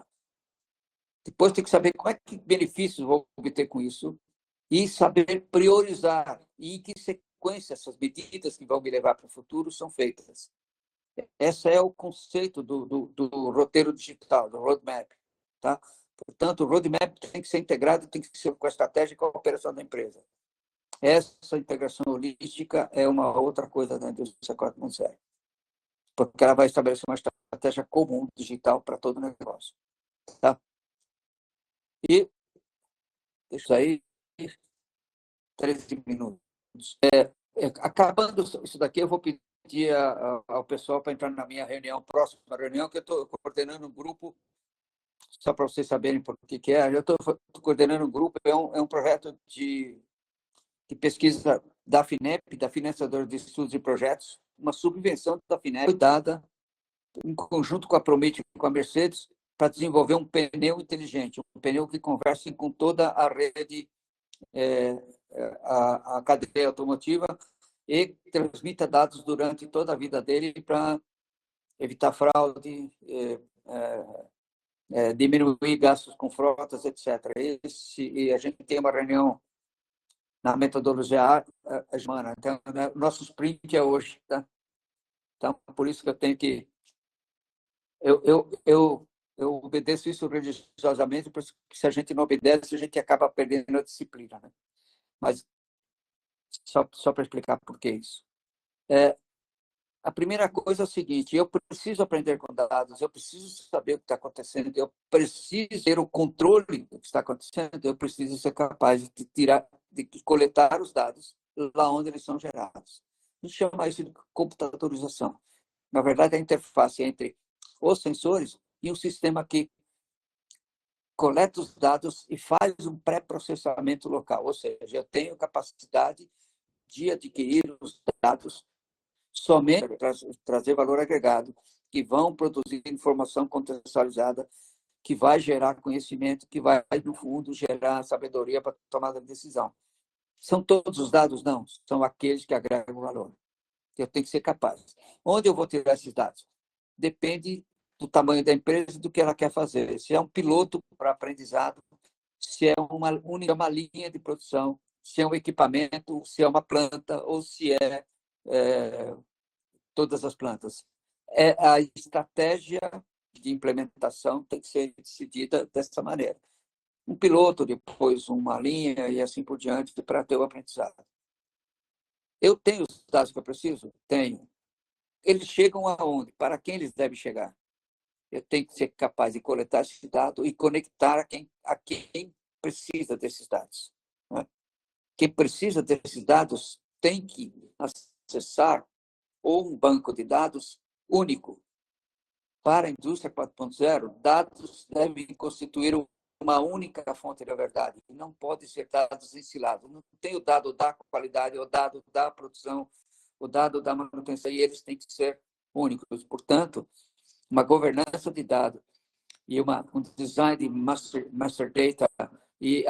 Depois tem que saber como é que benefícios vão obter com isso e saber priorizar e em que sequência essas medidas que vão me levar para o futuro são feitas. Esse é o conceito do roteiro digital, do roadmap. Tá? Portanto, o roadmap tem que ser integrado, tem que ser com a estratégia e com a operação da empresa. Essa integração holística é uma outra coisa da indústria 4.0, porque ela vai estabelecer uma estratégia comum digital para todo o negócio. Tá? E isso aí, 13 minutos. Acabando isso daqui, eu vou pedir ao pessoal para entrar na minha próxima reunião, que eu estou coordenando um grupo, só para vocês saberem por que é. Eu estou coordenando um grupo, é um projeto de pesquisa da FINEP, da Financiadora de Estudos e Projetos, uma subvenção da FINEP, dada em conjunto com a Promit e com a Mercedes, para desenvolver um pneu inteligente, um pneu que converse com toda a rede, a cadeia automotiva, e transmita dados durante toda a vida dele para evitar fraude, diminuir gastos com frotas, etc. E a gente tem uma reunião na metodologia a semana. Então, nosso sprint é hoje, tá? Então, por isso que eu tenho que... Eu obedeço isso religiosamente, porque se a gente não obedece, a gente acaba perdendo a disciplina, né? Mas, só para explicar por que isso. A primeira coisa é o seguinte: eu preciso aprender com dados, eu preciso saber o que está acontecendo, eu preciso ter o controle do que está acontecendo, eu preciso ser capaz de coletar os dados lá onde eles são gerados. A gente chama isso de computadorização. Na verdade, é a interface entre os sensores e um sistema que coleta os dados e faz um pré-processamento local. Ou seja, eu tenho capacidade de adquirir os dados somente para trazer valor agregado, que vão produzir informação contextualizada, que vai gerar conhecimento, que vai, no fundo, gerar sabedoria para tomada de decisão. São todos os dados? Não. São aqueles que agregam valor. Eu tenho que ser capaz. Onde eu vou tirar esses dados? Depende do tamanho da empresa e do que ela quer fazer. Se é um piloto para aprendizado, se é uma linha de produção, se é um equipamento, se é uma planta, ou se é todas as plantas. A estratégia de implementação tem que ser decidida dessa maneira. Um piloto, depois uma linha e assim por diante, para ter o aprendizado. Eu tenho os dados que eu preciso? Tenho. Eles chegam aonde? Para quem eles devem chegar? Eu tenho que ser capaz de coletar esse dado e conectar a quem precisa desses dados. Né? Quem precisa desses dados tem que acessar ou um banco de dados único. Para a indústria 4.0, dados devem constituir uma única fonte da verdade. Não pode ser dados ensilados. Não tem o dado da qualidade, o dado da produção, o dado da manutenção, e eles têm que ser únicos. Portanto, uma governança de dados e um design de master data e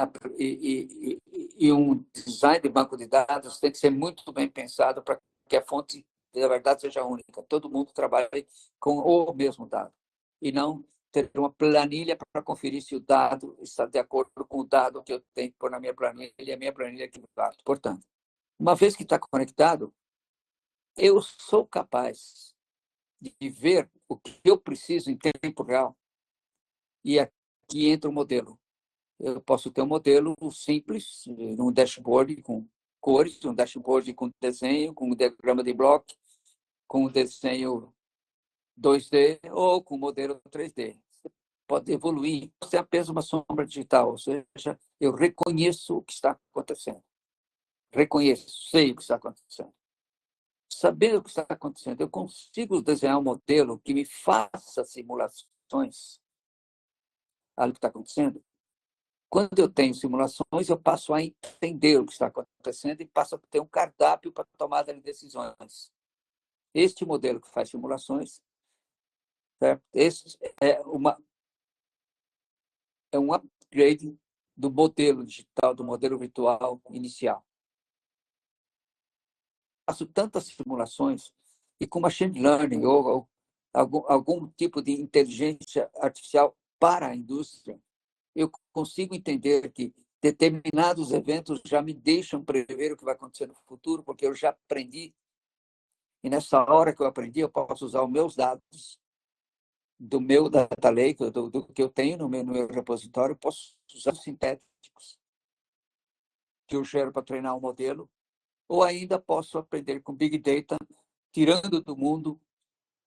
um design de banco de dados tem que ser muito bem pensado para que a fonte da verdade seja única. Todo mundo trabalhe com o mesmo dado e não ter uma planilha para conferir se o dado está de acordo com o dado que eu tenho que pôr na minha planilha e a minha planilha que vale. Portanto, uma vez que está conectado, eu sou capaz de ver o que eu preciso em tempo real. E aqui entra o modelo. Eu posso ter um modelo simples, um dashboard com cores, um dashboard com desenho, com um diagrama de bloco, com um desenho 2D ou com modelo 3D. Você pode evoluir. Você é apenas uma sombra digital, ou seja, eu reconheço o que está acontecendo. Reconheço, sei o que está acontecendo. Sabendo o que está acontecendo, eu consigo desenhar um modelo que me faça simulações do que está acontecendo. Quando eu tenho simulações, eu passo a entender o que está acontecendo e passo a ter um cardápio para tomada de decisões. Este modelo que faz simulações, certo? Esse é um upgrade do modelo digital, do modelo virtual inicial. Faço tantas simulações e com machine learning ou algum tipo de inteligência artificial para a indústria, eu consigo entender que determinados eventos já me deixam prever o que vai acontecer no futuro, porque eu já aprendi. E nessa hora que eu aprendi, eu posso usar os meus dados do meu data lake, do que eu tenho no meu repositório, posso usar os sintéticos que eu gero para treinar um modelo, ou ainda posso aprender com Big Data, tirando do mundo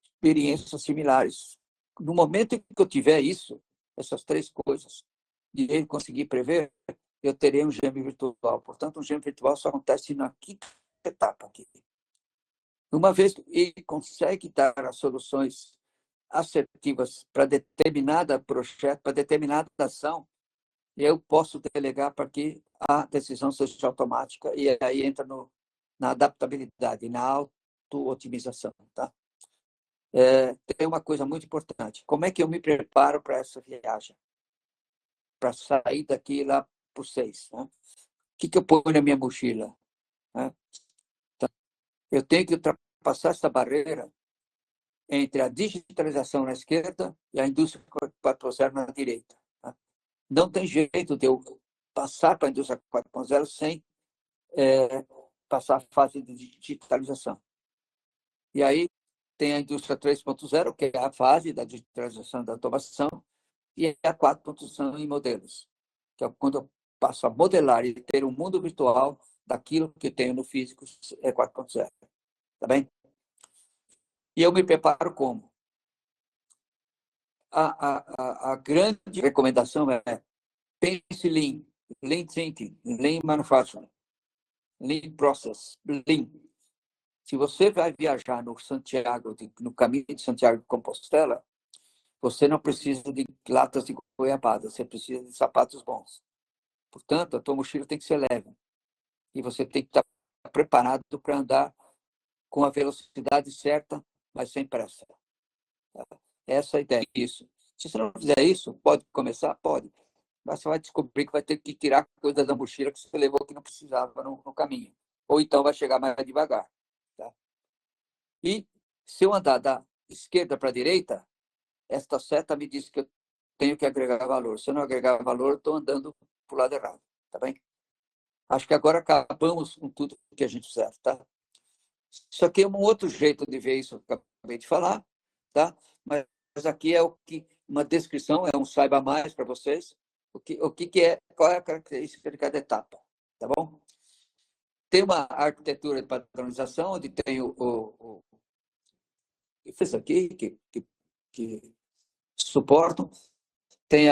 experiências similares. No momento em que eu tiver isso, essas três coisas, de conseguir prever, eu terei um gêmeo virtual. Portanto, um gêmeo virtual só acontece na quinta etapa aqui. Uma vez que ele consegue dar as soluções assertivas para determinada projeto, para determinada ação, eu posso delegar para que a decisão seja automática e aí entra na adaptabilidade, na auto-otimização. Tá? Tem uma coisa muito importante. Como é que eu me preparo para essa viagem? Para sair daqui lá por 6. Né? O que eu ponho na minha mochila? Né? Então, eu tenho que ultrapassar essa barreira entre a digitalização na esquerda e a indústria 4.0 na direita. Tá? Não tem jeito de eu passar para a indústria 4.0 sem passar a fase de digitalização. E aí tem a indústria 3.0, que é a fase da digitalização da automação, e a 4.0 em modelos, que é quando eu passo a modelar e ter um mundo virtual daquilo que eu tenho no físico 4.0. Tá bem? E eu me preparo como? A grande recomendação é pense Lean, Lean Thinking, Lean Manufacturing, Lean Process, Lean. Se você vai viajar no caminho de Santiago de Compostela, você não precisa de latas de goiabada, você precisa de sapatos bons. Portanto, a tua mochila tem que ser leve. E você tem que estar preparado para andar com a velocidade certa, mas sem pressa. Essa é a ideia. Isso. Se você não fizer isso, pode começar? Pode. Mas você vai descobrir que vai ter que tirar coisas da mochila que você levou que não precisava no caminho. Ou então vai chegar mais devagar. Tá? E se eu andar da esquerda para a direita, esta seta me diz que eu tenho que agregar valor. Se eu não agregar valor, eu estou andando para o lado errado. Tá bem? Acho que agora acabamos com tudo que a gente fizer. Tá? Isso aqui é um outro jeito de ver isso que eu acabei de falar. Tá? Mas aqui é uma descrição, é um saiba mais para vocês. O que é, qual é a característica de cada etapa. Tá bom? Tem uma arquitetura de padronização, onde tem isso aqui, que suportam. Tem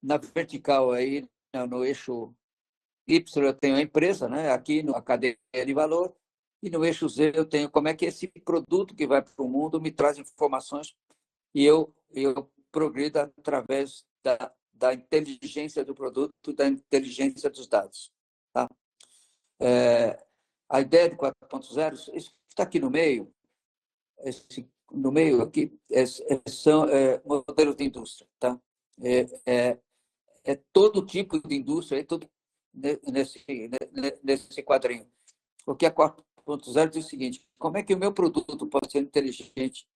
na vertical aí, no eixo Y, eu tenho a empresa, né? Aqui a cadeia de valor, e no eixo Z eu tenho como é que esse produto que vai para o mundo me traz informações e eu progrido através da inteligência do produto, da inteligência dos dados. Tá? A ideia de 4.0, isso que está aqui no meio, no meio aqui, são modelos de indústria. Tá? É todo tipo de indústria, todo nesse quadrinho. Porque a 4.0 diz o seguinte: como é que o meu produto pode ser inteligente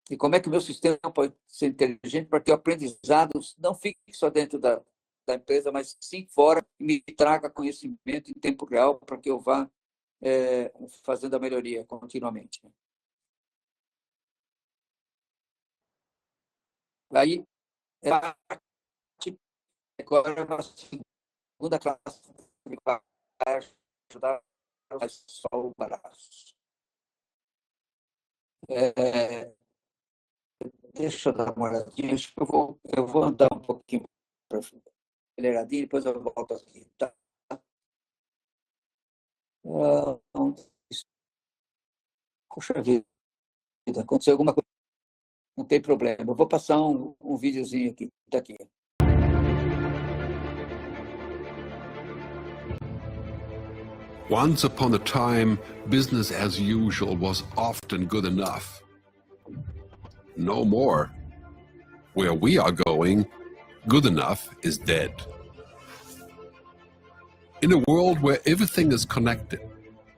e como é que o meu sistema pode ser inteligente para que o aprendizado não fique só dentro da empresa, mas sim fora e me traga conhecimento em tempo real para que eu vá fazendo a melhoria continuamente. Aí, agora, a segunda classe vai ajudar só o braço. Deixa eu dar uma olhadinha, acho que eu vou andar um pouquinho para aceleradinho, depois eu volto aqui. Tá? Puxa vida, aconteceu alguma coisa, não tem problema. Eu vou passar um videozinho aqui. Tá aqui.
Once upon a time, business as usual was often good enough. No more. Where we are going, good enough is dead. In a world where everything is connected,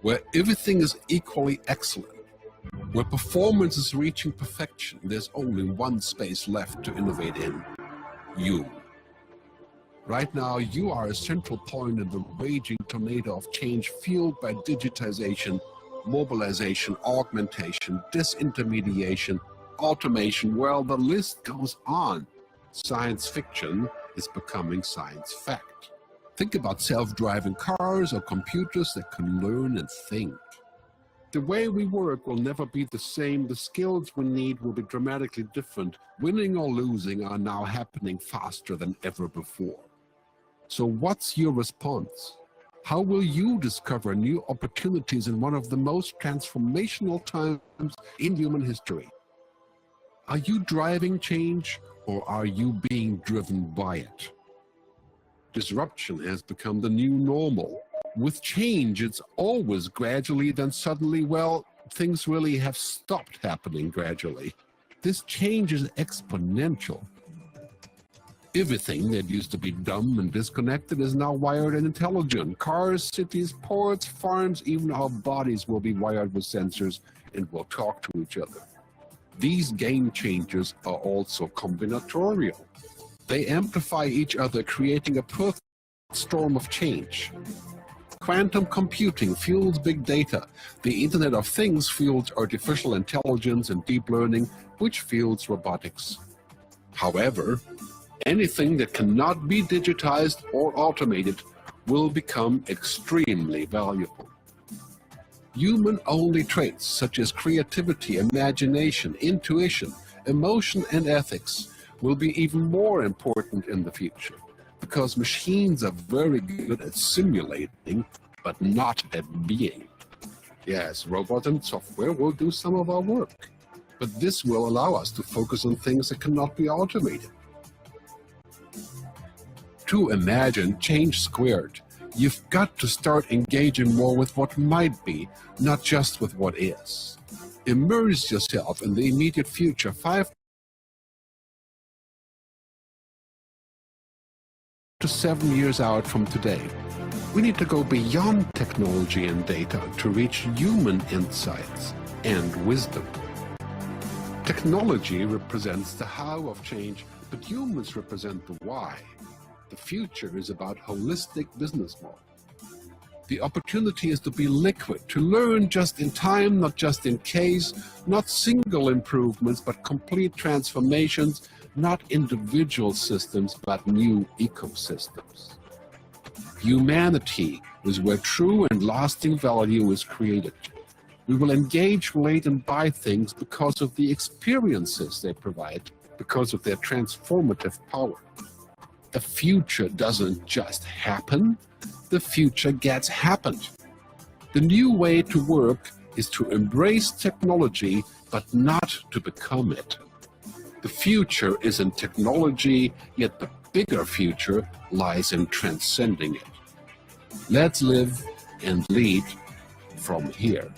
where everything is equally excellent, where performance is reaching perfection, there's only one space left to innovate in: you. Right now, you are a central point in the raging tornado of change fueled by digitization, mobilization, augmentation, disintermediation, automation. Well, the list goes on. Science fiction is becoming science fact. Think about self-driving cars or computers that can learn and think. The way we work will never be the same. The skills we need will be dramatically different. Winning or losing are now happening faster than ever before. So what's your response? How will you discover new opportunities in one of the most transformational times in human history? Are you driving change, or are you being driven by it? Disruption has become the new normal. With change, it's always gradually, then suddenly, well, things really have stopped happening gradually. This change is exponential. Everything that used to be dumb and disconnected is now wired and intelligent. Cars, cities, ports, farms, even our bodies will be wired with sensors and will talk to each other. These game changers are also combinatorial. They amplify each other, creating a perfect storm of change. Quantum computing fuels big data. The Internet of Things fuels artificial intelligence and deep learning, which fuels robotics. However, anything that cannot be digitized or automated will become extremely valuable. Human-only traits such as creativity, imagination, intuition, emotion, and ethics will be even more important in the future, because machines are very good at simulating, but not at being. Yes, robots and software will do some of our work, but this will allow us to focus on things that cannot be automated. To imagine change squared, you've got to start engaging more with what might be, not just with what is. Immerse yourself in the immediate future, 5 to 7 years out from today. We need to go beyond technology and data to reach human insights and wisdom. Technology represents the how of change, but humans represent the why. The future is about holistic business model. The opportunity is to be liquid, to learn just in time, not just in case, not single improvements, but complete transformations, not individual systems, but new ecosystems. Humanity is where true and lasting value is created. We will engage, relate, and buy things because of the experiences they provide, because of their transformative power. The future doesn't just happen, the future gets happened. The new way to work is to embrace technology, but not to become it. The future is in technology, yet the bigger future lies in transcending it. Let's live and lead from here.